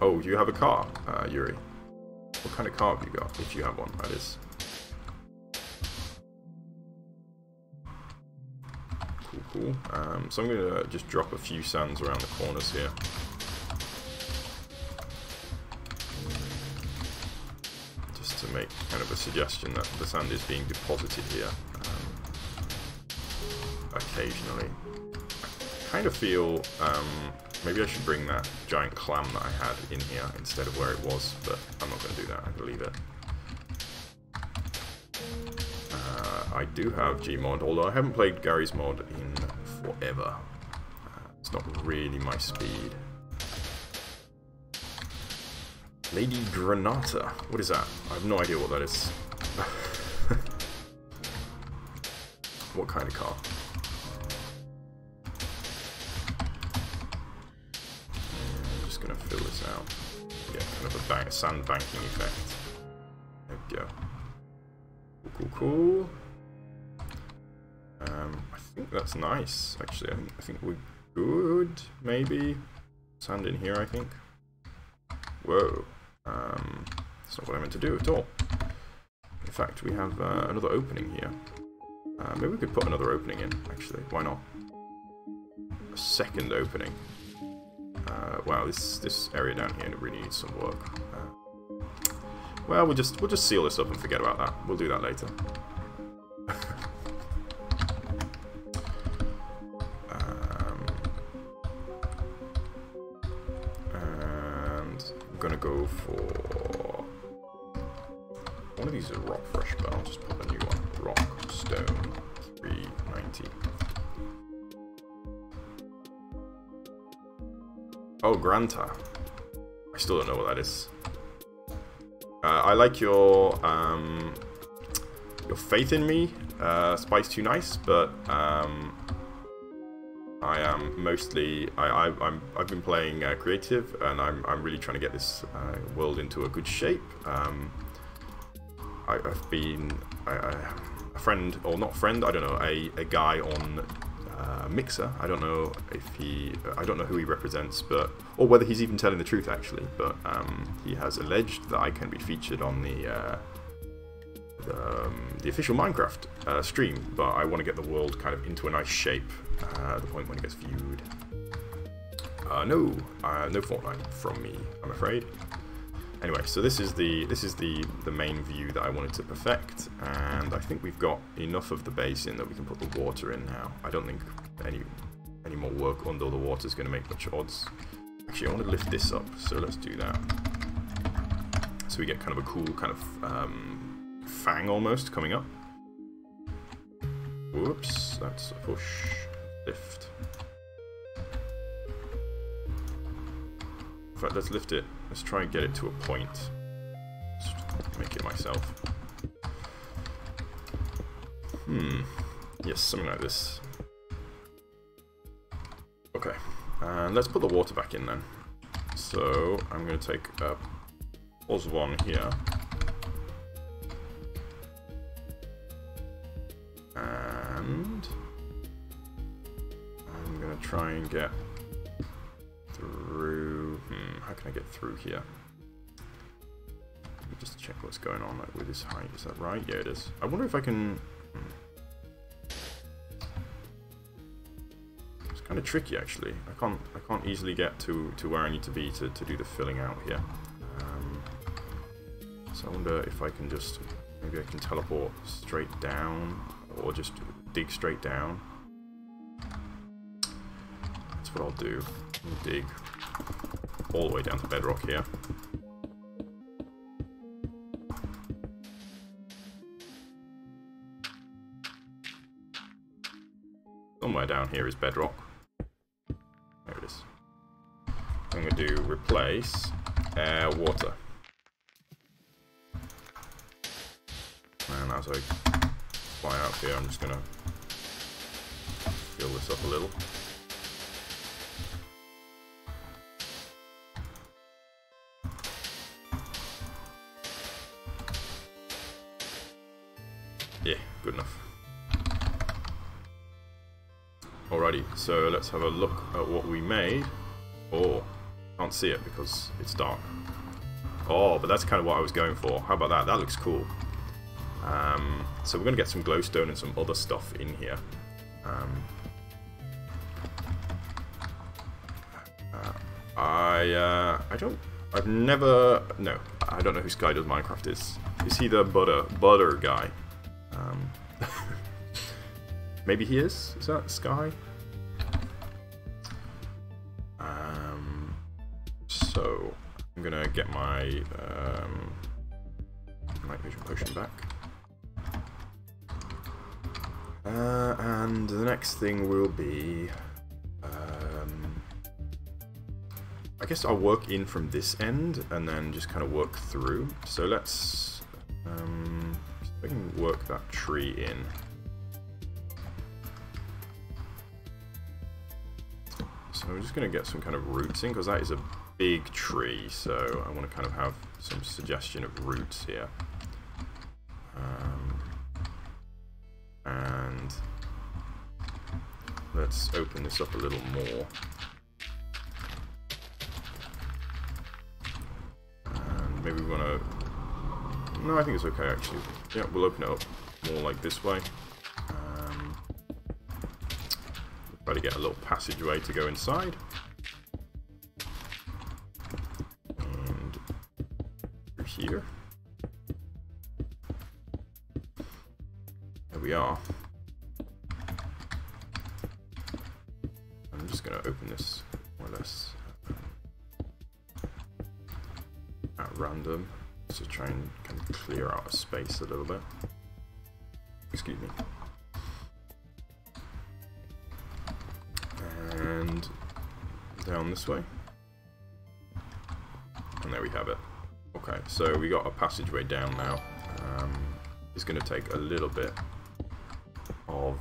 Oh, you have a car, Yuri. What kind of car have you got? If you have one, that is. Cool. So I'm going to just drop a few sands around the corners here. Just to make kind of a suggestion that the sand is being deposited here occasionally. I kind of feel maybe I should bring that giant clam that I had in here instead of where it was, but I'm not going to do that. I'm going to leave it. I do have Gmod, although I haven't played Gary's mod in forever. It's not really my speed. Lady Granata. What is that? I have no idea what that is. What kind of car? I'm just going to fill this out. Get kind of a sand banking effect. There we go. Cool. I think that's nice, actually. I think we're good, maybe. Sand in here, I think. Whoa. That's not what I meant to do at all. In fact, we have another opening here. Maybe we could put another opening in, actually. Why not? A second opening. Wow, this area down here really needs some work. Well, we'll just seal this up and forget about that. We'll do that later. And I'm gonna go for one of these is rock fresh, but I'll just put a new one. Rock stone 390. Oh, Granta. I still don't know what that is. I like your faith in me, Spice Too Nice, but I am mostly I've been playing creative, and I'm really trying to get this world into a good shape. I've been a friend, or not friend, I don't know, a guy on Mixer. I don't know if I don't know who he represents, but or whether he's even telling the truth actually. But he has alleged that I can be featured on the official Minecraft stream. But I want to get the world kind of into a nice shape at the point when it gets viewed. No Fortnite from me, I'm afraid. Anyway, so this is the main view that I wanted to perfect, and I think we've got enough of the base in that we can put the water in now. I don't think any more work under the water is going to make much odds. Actually, I want to lift this up, so let's do that. So we get kind of a cool kind of fang almost coming up. Whoops, that's a push, lift. In fact, let's lift it. Let's try and get it to a point. Just make it myself. Yes, something like this. Okay. And let's put the water back in then. So I'm going to take a pause one here. And I'm going to try and get through... how can I get through here? Let me just check what's going on with his height. Is that right? Yeah, it is. I wonder if I can... It's kind of tricky, actually. I can't easily get to where I need to be to do the filling out here. So I wonder if I can just... Maybe I can teleport straight down, or just dig straight down. That's what I'll do. I'll dig all the way down to bedrock here. Somewhere down here is bedrock. There it is. I'm going to do replace air, water. And as I fly out here, I'm just going to fill this up a little. Yeah, good enough. Alrighty, so let's have a look at what we made. Oh, can't see it because it's dark. Oh, but that's kind of what I was going for. How about that? That looks cool. So we're going to get some glowstone and some other stuff in here. I don't know who Sky Does Minecraft is. Is he the butter guy? Maybe he is? Is that Sky? So I'm gonna get my night vision potion back. And the next thing will be I guess I'll work in from this end and then just kind of work through. So let's I can work that tree in. So I'm just going to get some kind of roots in because that is a big tree. So I want to kind of have some suggestion of roots here. And let's open this up a little more. And maybe we want to... No, I think it's okay actually. Yeah, we'll open it up more like this way. Try to get a little passageway to go inside. And through here. There we are. I'm just going to open this more or less at random. To try and kind of clear out a space a little bit. Excuse me. And down this way. And there we have it. Okay, so we got a passageway down now. It's going to take a little bit of.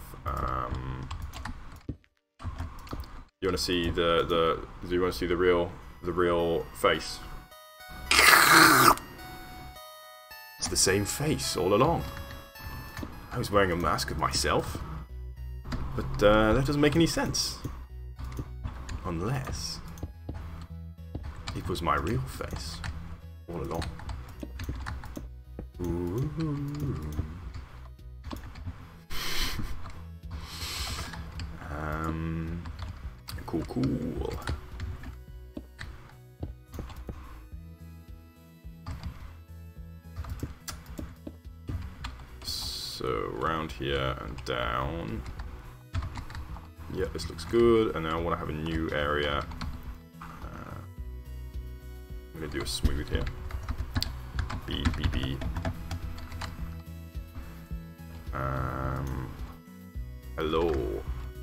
You want to see do you want to see the real face? It's the same face all along. I was wearing a mask of myself, but that doesn't make any sense. Unless it was my real face all along. Ooh. Cool. So around here and down. Yeah, this looks good. And then I want to have a new area. I'm going to do a smooth here. B. Hello,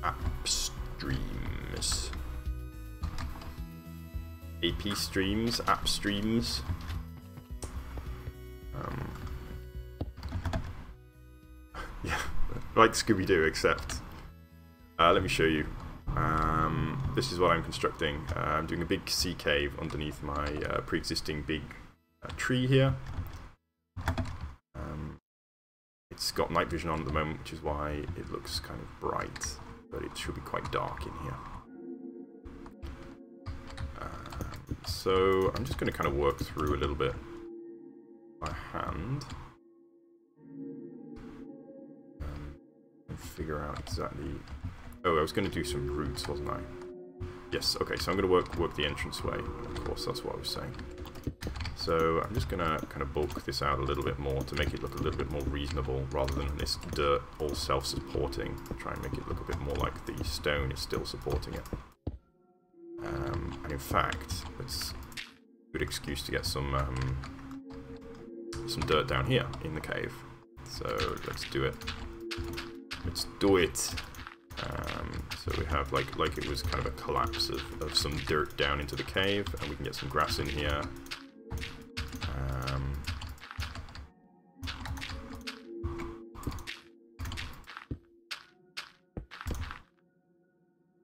AppStreams. AP streams, app streams. Yeah, like Scooby-Doo, except let me show you. This is what I'm constructing. I'm doing a big sea cave underneath my pre-existing big tree here. It's got night vision on at the moment, which is why it looks kind of bright, but it should be quite dark in here. So I'm just going to kind of work through a little bit by hand and figure out exactly... Oh, I was going to do some routes, wasn't I? Yes, okay, so I'm going to work the entranceway. Of course, that's what I was saying. So I'm just going to kind of bulk this out a little bit more to make it look a little bit more reasonable, rather than this dirt all self-supporting. Try and make it look a bit more like the stone is still supporting it. And in fact, it's a good excuse to get some dirt down here in the cave. So let's do it. Let's do it. So we have like it was kind of a collapse of some dirt down into the cave, and we can get some grass in here.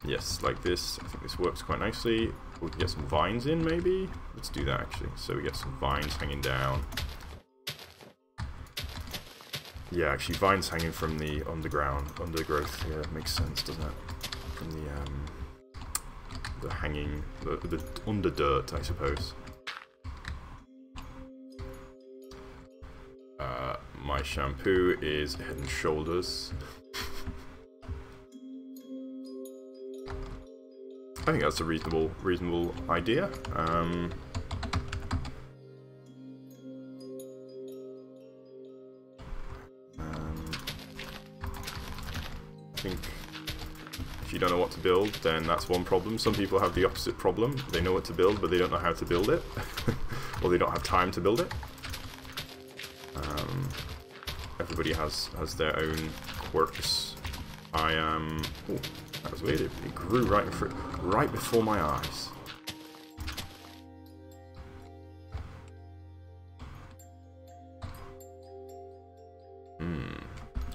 Yes, like this. I think this works quite nicely. We can get some vines in, maybe? Let's do that, actually. So we get some vines hanging down. Yeah, actually, vines hanging from the undergrowth. Yeah, it makes sense, doesn't it? From the hanging, the under dirt, I suppose. My shampoo is Head and Shoulders. I think that's a reasonable idea. I think if you don't know what to build, then that's one problem. Some people have the opposite problem. They know what to build, but they don't know how to build it. Or they don't have time to build it. Everybody has their own quirks. Oh, that was weird. It grew right before my eyes.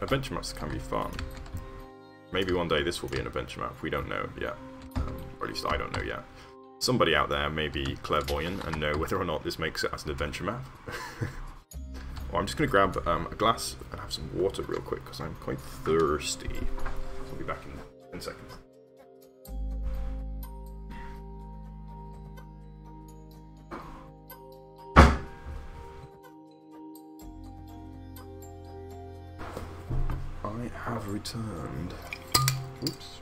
Adventure maps can be fun. Maybe one day this will be an adventure map. We don't know yet. Or at least I don't know yet. Somebody out there may be clairvoyant and know whether or not this makes it as an adventure map. Well, I'm just going to grab a glass and have some water real quick because I'm quite thirsty. I'll be back in 10 seconds. I have returned. Oops.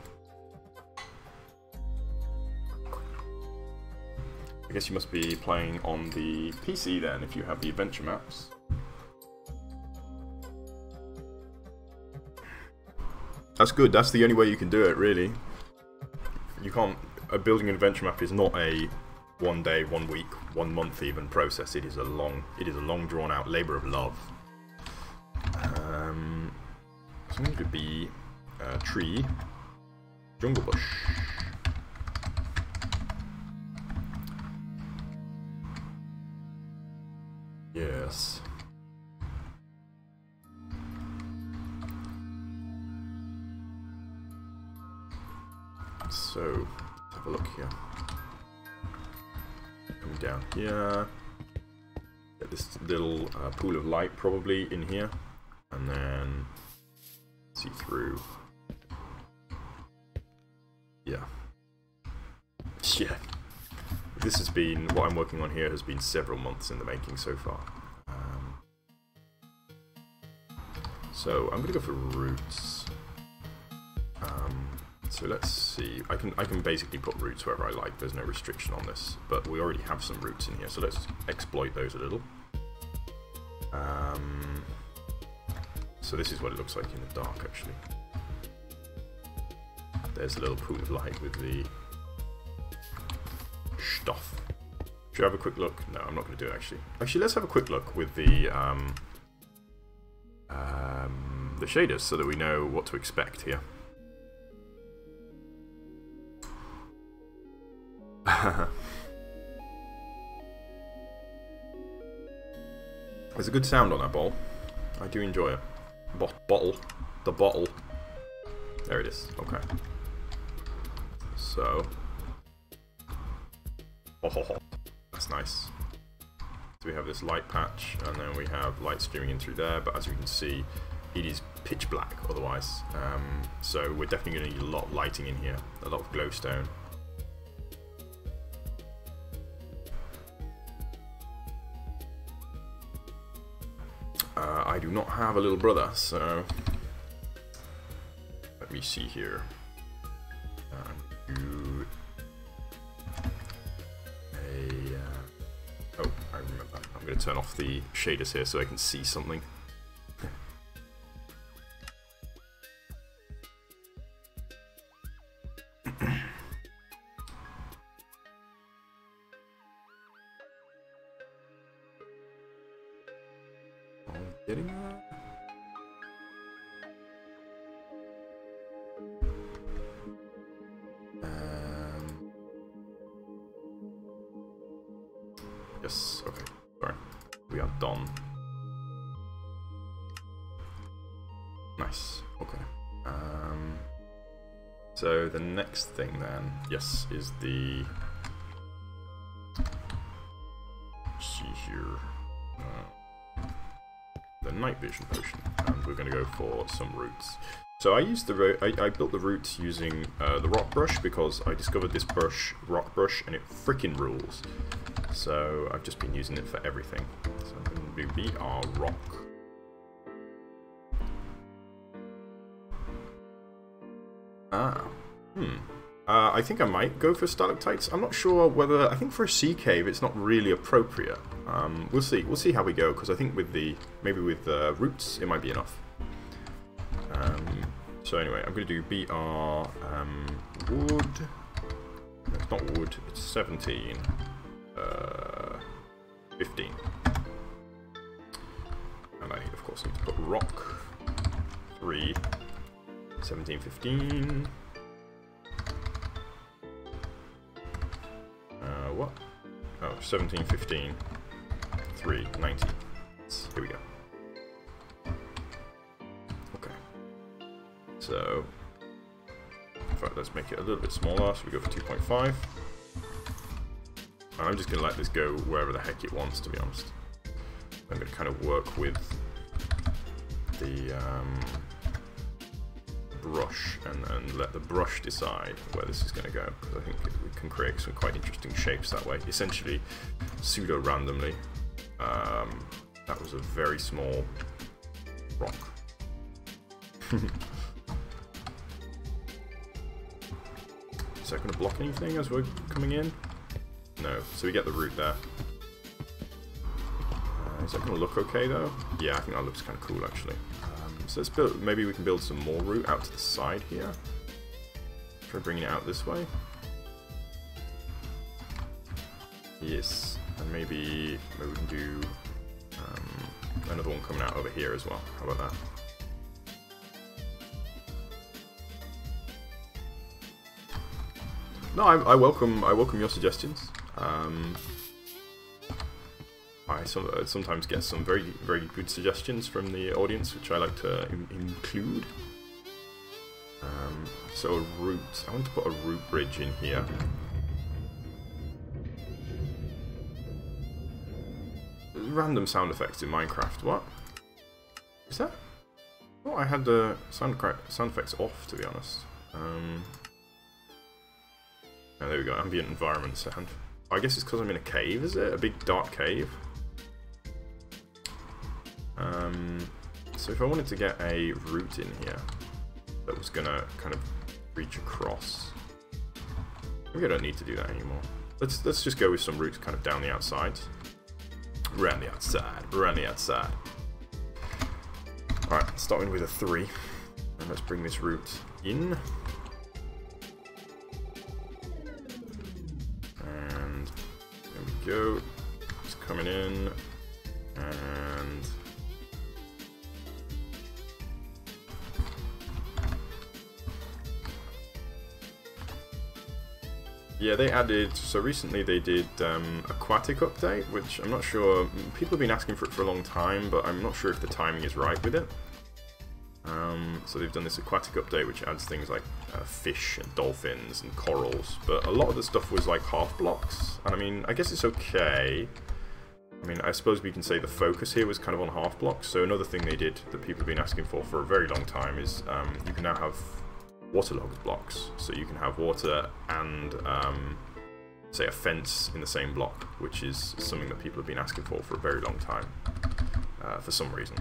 I guess you must be playing on the PC then if you have the adventure maps. That's good, that's the only way you can do it, really. You can't... building an adventure map is not a 1 day, 1 week, 1 month even process. It is a long drawn out labour of love. It's going to be tree, jungle bush. Yes. So, let's have a look here. Coming down here. Get this little pool of light probably in here. And then see through. Yeah. Yeah. This has been, what I'm working on here has been several months in the making so far. So I'm going to go for roots. So let's see. I can basically put roots wherever I like. There's no restriction on this, but we already have some roots in here, so let's exploit those a little. So this is what it looks like in the dark, actually. There's a little pool of light with the stuff. Should I have a quick look? No, I'm not going to do it, actually. Actually, let's have a quick look with the shaders so that we know what to expect here. There's a good sound on that bottle. I do enjoy it. The bottle. There it is. Okay. So, oh, that's nice. So we have this light patch, and then we have light streaming in through there, but as you can see, it is pitch black otherwise. So we're definitely going to need a lot of lighting in here, a lot of glowstone. I do not have a little brother, so let me see here. Oh, I remember. I'm going to turn off the shaders here so I can see something. Getting that? Yes, okay. Sorry. We are done. Nice. Okay. So the next thing then, yes, is the... Let's see here. The night vision potion, and we're going to go for some roots. So I used I built the roots using the rock brush because I discovered this rock brush, and it freaking rules. So I've just been using it for everything. So I'm going to do BR rock. I think I might go for stalactites. I'm not sure whether... I think for a sea cave it's not really appropriate. We'll see. We'll see how we go, because I think with the... maybe with the roots it might be enough. So anyway, I'm going to do BR wood. No, it's not wood. It's 17. 15. And I, of course, need to put rock. 3. 17, 15. What? Oh, 17, 15, 3, 19. Here we go. Okay. So, in fact, let's make it a little bit smaller. So we go for 2.5. I'm just going to let this go wherever the heck it wants, to be honest. I'm going to kind of work with the brush and let the brush decide where this is going to go, because I think we can create some quite interesting shapes that way, essentially pseudo randomly. That was a very small rock. Is that going to block anything as we're coming in? No, so we get the root there. Is that going to look okay though? Yeah, I think that looks kind of cool actually. So let's build, maybe we can build some more root out to the side here. Try bringing it out this way. Yes, and maybe we can do another one coming out over here as well. How about that? No, I welcome your suggestions. I sometimes get some very good suggestions from the audience, which I like to include. So a root. I want to put a root bridge in here. Random sound effects in Minecraft. What is that? Oh, I had the sound effects off, to be honest. Oh, there we go. Ambient environment sound. I guess it's because I'm in a cave. Is it a big dark cave? So if I wanted to get a root in here that was gonna kind of reach across, maybe I don't need to do that anymore. Let's just go with some roots kind of down the outside. Around the outside. Around the outside. Alright, starting with a 3. And let's bring this root in. And there we go. It's coming in. And yeah, they added, so recently they did Aquatic update, which I'm not sure, people have been asking for it for a long time, but I'm not sure if the timing is right with it. So they've done this aquatic update which adds things like fish and dolphins and corals, but a lot of the stuff was like half blocks, and I mean, I guess it's okay. I mean, I suppose we can say the focus here was kind of on half blocks. So another thing they did that people have been asking for a very long time is you can now have waterlogged blocks. So you can have water and, say, a fence in the same block, which is something that people have been asking for a very long time, for some reason.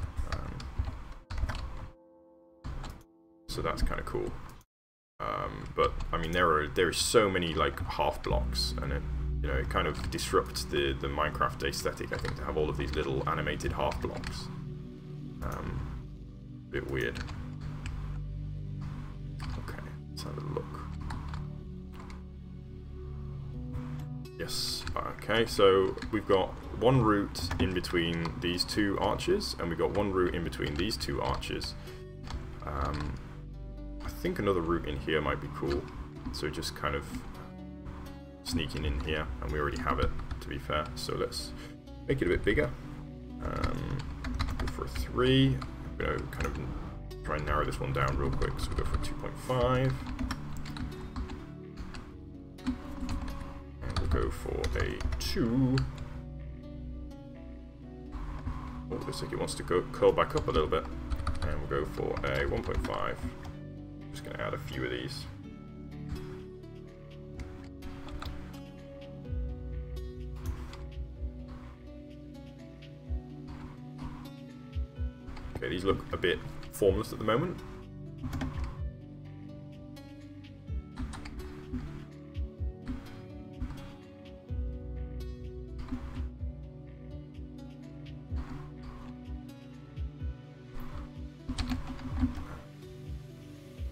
So that's kind of cool. But I mean, there is so many like half blocks, and it kind of disrupts the Minecraft aesthetic, I think, to have all of these little animated half blocks. Bit weird. Okay, let's have a look. Yes, okay, so we've got one route in between these two arches, and we've got one route in between these two arches. I think another route in here might be cool, so just kind of sneaking in here, and we already have it, to be fair, so let's make it a bit bigger. Go for a 3. I'm going to kind of try and narrow this one down real quick, so we'll go for 2.5. And we'll go for a 2. Oh, looks like it wants to curl back up a little bit, and we'll go for a 1.5. Just going to add a few of these. Okay, these look a bit formless at the moment.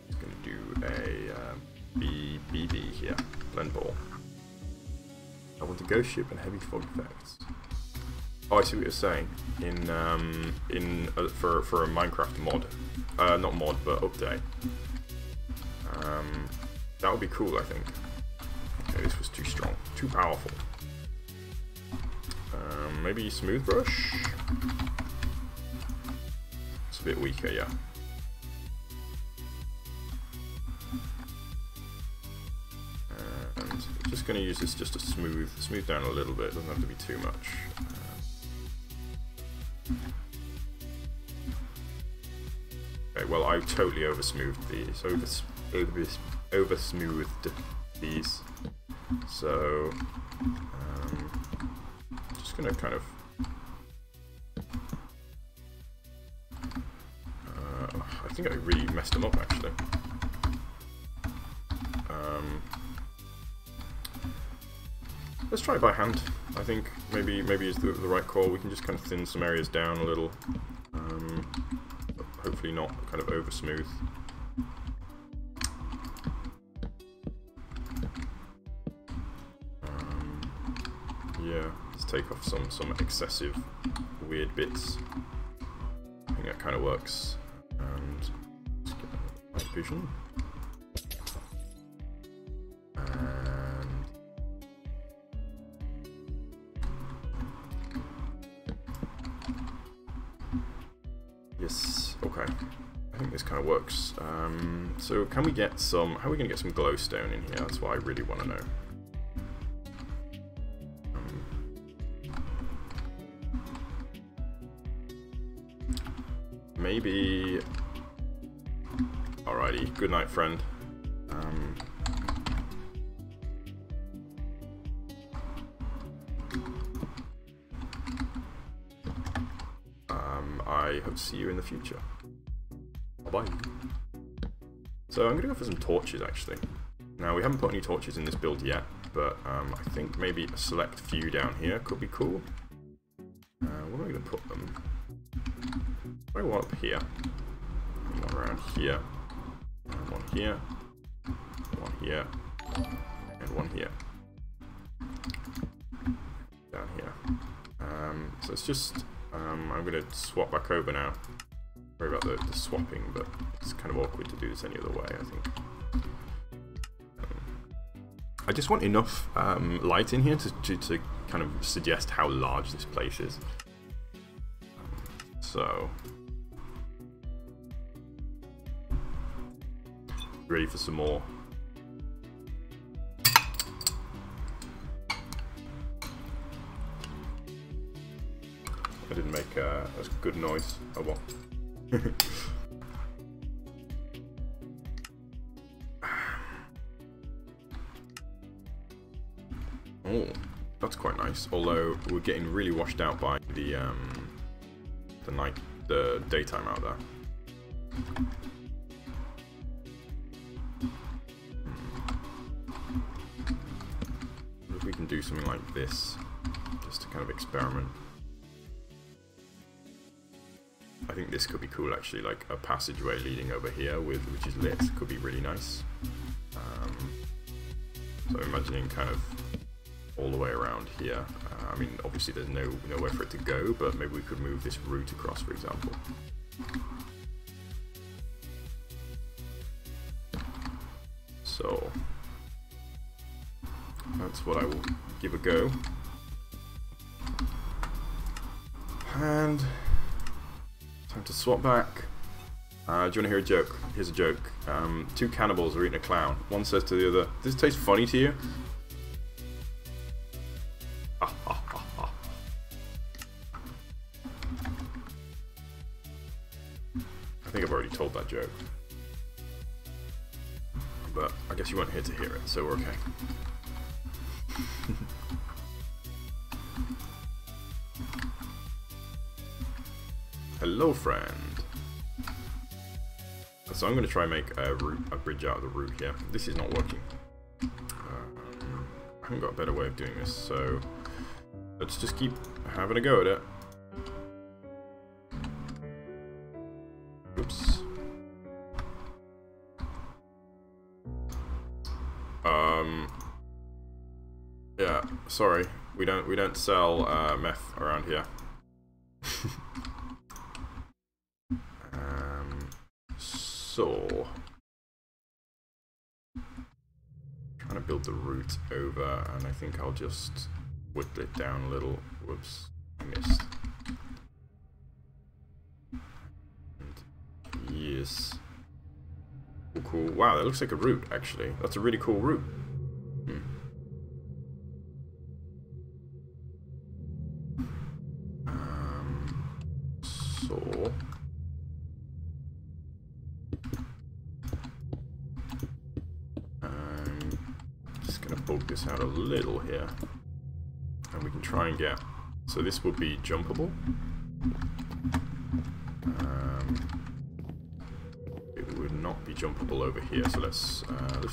Just going to do a BB here, blend ball. I want a ghost ship and heavy fog effects. Oh, I see what you're saying. For a Minecraft mod, not mod, but update. That would be cool, I think. Okay, this was too strong, too powerful. Maybe smooth brush. It's a bit weaker, yeah. And just going to use this just to smooth down a little bit. It doesn't have to be too much. Okay, well, I totally over-smoothed these. Over-smoothed these. So, just gonna kind of. I think I really messed them up, actually. Let's try it by hand. I think maybe is the right call. We can just kind of thin some areas down a little. Hopefully not kind of over smooth. Yeah, let's take off some excessive weird bits. I think that kind of works. And let's get light vision. Yes, okay. I think this kind of works. So can we get some, how are we going to get some glowstone in here? That's what I really want to know. Maybe, alrighty, good night, friend. I hope to see you in the future. Bye-bye. So I'm going to go for some torches, actually. Now, we haven't put any torches in this build yet, but I think maybe a select few down here could be cool. Where am I going to put them? Probably one up here. One around here. And one here. One here. And one here. Down here. So it's just... I'm going to swap back over now. Sorry about the swapping, but it's kind of awkward to do this any other way, I think. I just want enough light in here to kind of suggest how large this place is. So... Ready for some more. I didn't make a good noise. Oh well. Oh, that's quite nice. Although we're getting really washed out by the daytime out there. If we can do something like this, just to kind of experiment. I think this could be cool actually, like a passageway leading over here which is lit could be really nice. So I'm imagining kind of all the way around here. I mean, obviously there's nowhere for it to go, but maybe we could move this route across, for example. So that's what I will give a go. And time to swap back. Do you want to hear a joke? Here's a joke. Two cannibals are eating a clown. One says to the other, "Does this taste funny to you?" I think I've already told that joke. But I guess you weren't here to hear it, so we're okay. Hello, friend. So I'm going to try and make a bridge out of the route here. This is not working. I haven't got a better way of doing this, so let's just keep having a go at it. Oops. Yeah, sorry. We don't sell meth around here. So trying to build the route over, and I think I'll just whittle it down a little. Whoops, I missed. And yes. Cool. Wow, that looks like a route, actually. That's a really cool route. So I'm just gonna bulk this out a little here, and we can try and get. So this would be jumpable. It would not be jumpable over here. So let's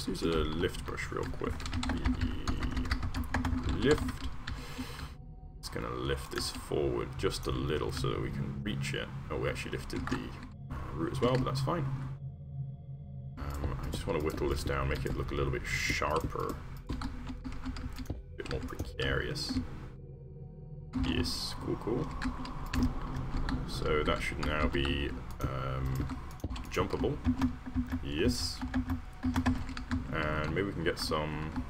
use a lift brush real quick. Lift. It's gonna lift this forward just a little so that we can reach it. Oh, we actually lifted the route as well, but that's fine. I just want to whittle this down, make it look a little bit sharper, a bit more precarious. Yes, cool. So that should now be jumpable. Yes. And maybe we can get some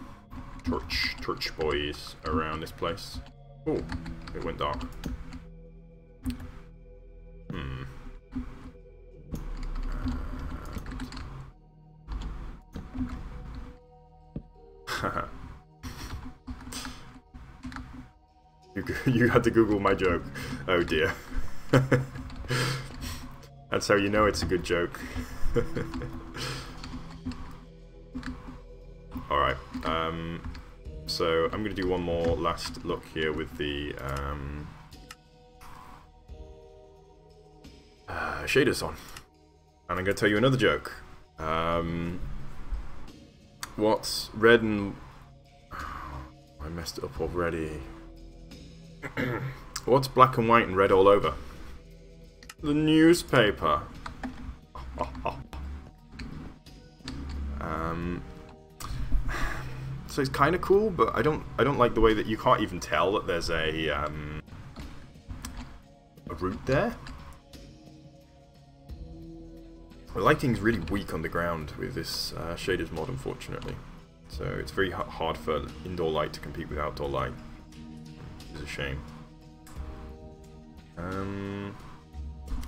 torch boys around this place. Oh, it went dark. You had to Google my joke. Oh dear. That's how you know it's a good joke. Alright, so I'm going to do one more last look here with the shaders on. And I'm going to tell you another joke. What's red and... I messed it up already. What's black and white and red all over? The newspaper. So it's kind of cool, but I don't like the way that you can't even tell that there's a route there. The lighting's really weak on the ground with this shaders mod, unfortunately. So it's very hard for indoor light to compete with outdoor light. Which is a shame.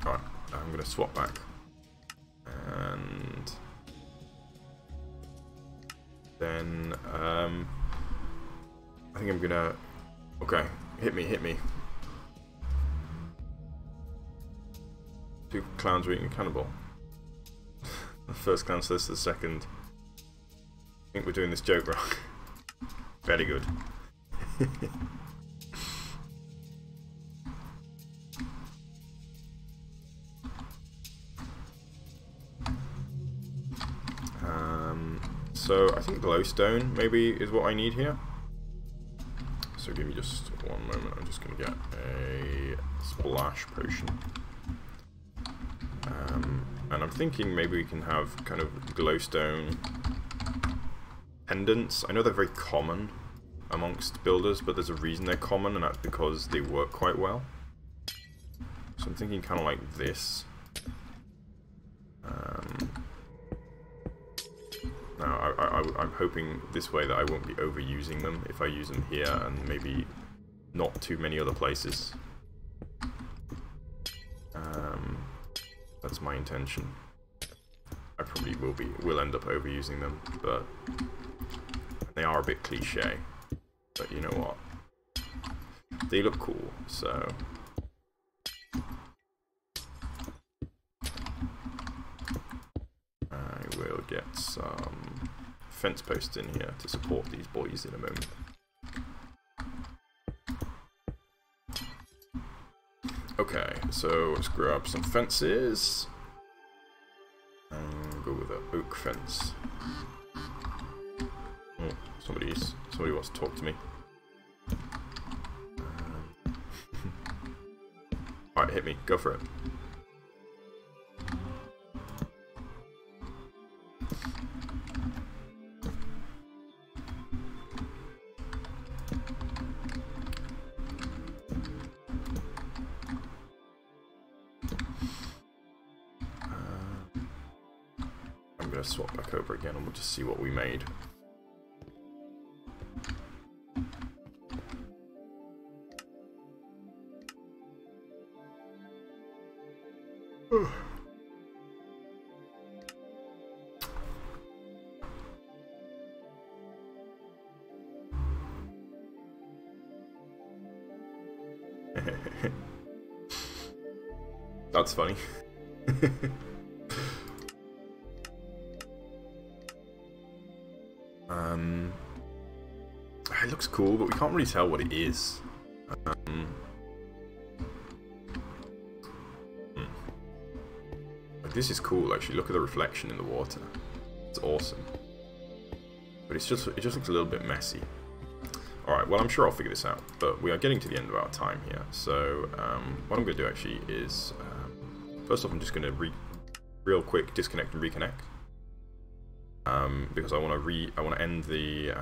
Alright, I'm gonna swap back. And then I think I'm gonna. Okay, hit me. Two clowns are eating a cannibal. The first clown says to the second, I think we're doing this joke wrong. Very good. So I think glowstone maybe is what I need here. So give me just one moment. I'm just going to get a splash potion. And I'm thinking maybe we can have kind of glowstone pendants. I know they're very common amongst builders, but there's a reason they're common, and that's because they work quite well. So I'm thinking kind of like this. Now, I'm hoping this way that I won't be overusing them if I use them here and maybe not too many other places. That's my intention. I probably will end up overusing them, but they are a bit cliche. But you know what? They look cool, so... I will get some fence posts in here to support these boys in a moment. Okay, so let's grab some fences and go with an oak fence. Oh, somebody wants to talk to me. Alright, hit me. Go for it. I'm going to swap back over again and we'll just see what we made. That's funny. It looks cool, but we can't really tell what it is. Like, this is cool, actually. Look at the reflection in the water. It's awesome. But it just looks a little bit messy. Alright, well, I'm sure I'll figure this out, but we are getting to the end of our time here. So, what I'm going to do actually is, first off, I'm just going to real quick disconnect and reconnect, because I want to end the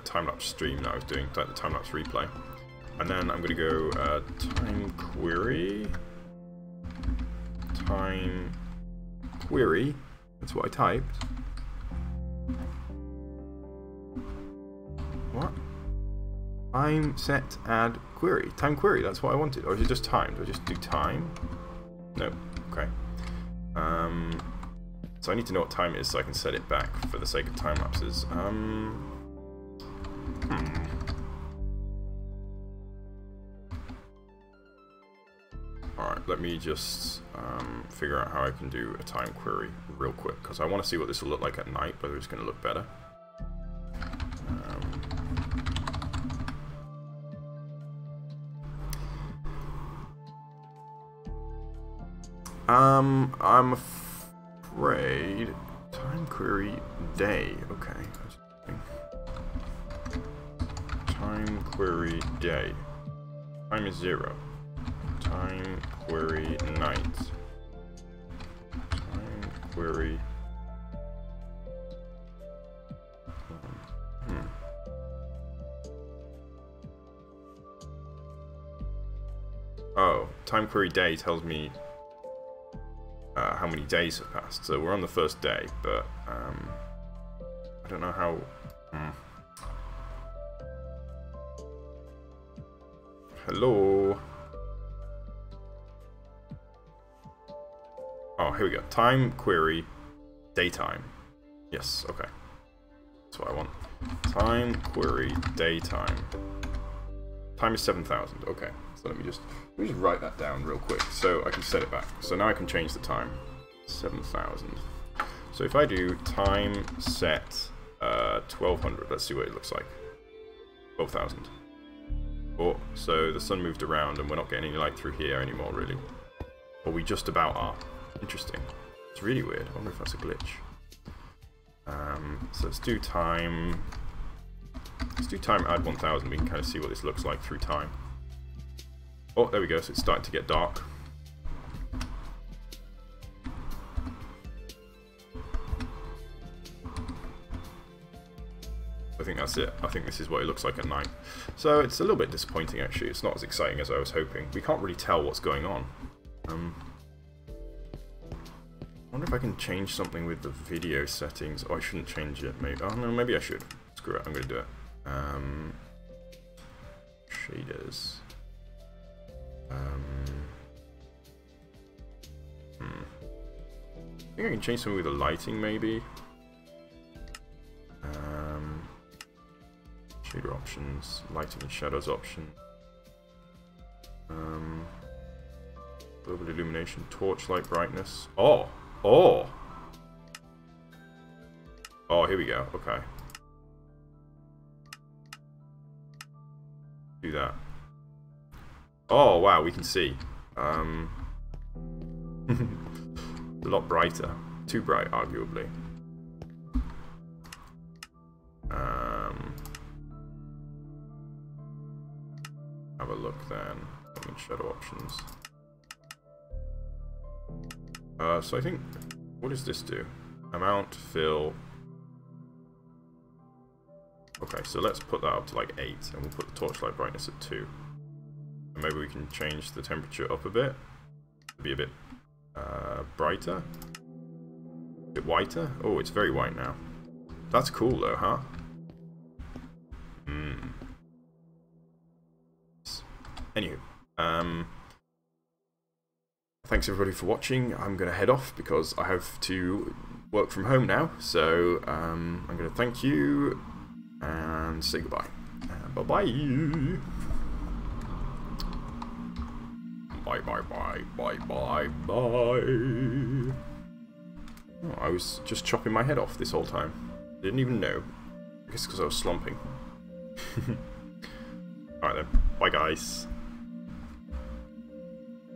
time-lapse stream that I was doing, the time-lapse replay, and then I'm going to go time query. That's what I typed. What? Time set add query. Time query, that's what I wanted. Or is it just time? Do I just do time? No. Okay. So I need to know what time it is so I can set it back for the sake of time lapses. Alright, let me just figure out how I can do a time query real quick, because I want to see what this will look like at night, whether it's going to look better. I'm afraid time query day. Okay. Time query day. Time is 0. Time query night. Time query. Oh, time query day tells me how many days have passed. So we're on the first day, but I don't know how. Hello. Oh, here we go. Time query daytime. Yes, okay. That's what I want. Time query daytime. Time is 7,000. Okay. So let me just write that down real quick so I can set it back. So now I can change the time. 7,000. So if I do time set 1200, let's see what it looks like. 12,000. Oh, so the sun moved around and we're not getting any light through here anymore, really. Or we just about are. Interesting. It's really weird. I wonder if that's a glitch. So let's do time. Let's do time add 1000. We can kind of see what this looks like through time. Oh, there we go. So it's starting to get dark. I think that's it. I think this is what it looks like at night. So it's a little bit disappointing, actually. It's not as exciting as I was hoping. We can't really tell what's going on. I wonder if I can change something with the video settings. Oh, I shouldn't change it. Maybe. Oh no, maybe I should. Screw it. I'm going to do it. Shaders. I think I can change something with the lighting, maybe. Shader options, lighting and shadows option. Global illumination, torchlight brightness. Oh! Oh! Oh, here we go. Okay. Do that. Oh, wow, we can see. A lot brighter. Too bright, arguably. Have a look then. Lighting and shadow options. So I think, what does this do? Amount, fill. Okay, so let's put that up to like 8, and we'll put the torchlight brightness at 2. And maybe we can change the temperature up a bit to be a bit brighter, a bit whiter. Oh, it's very white now. That's cool though, huh? Anywho, thanks everybody for watching. I'm going to head off because I have to work from home now. So I'm going to thank you and say goodbye. Bye-bye. Bye-bye-bye. Bye-bye-bye. Oh, I was just chopping my head off this whole time. Didn't even know. I guess because I was slumping. Alright then. Bye guys.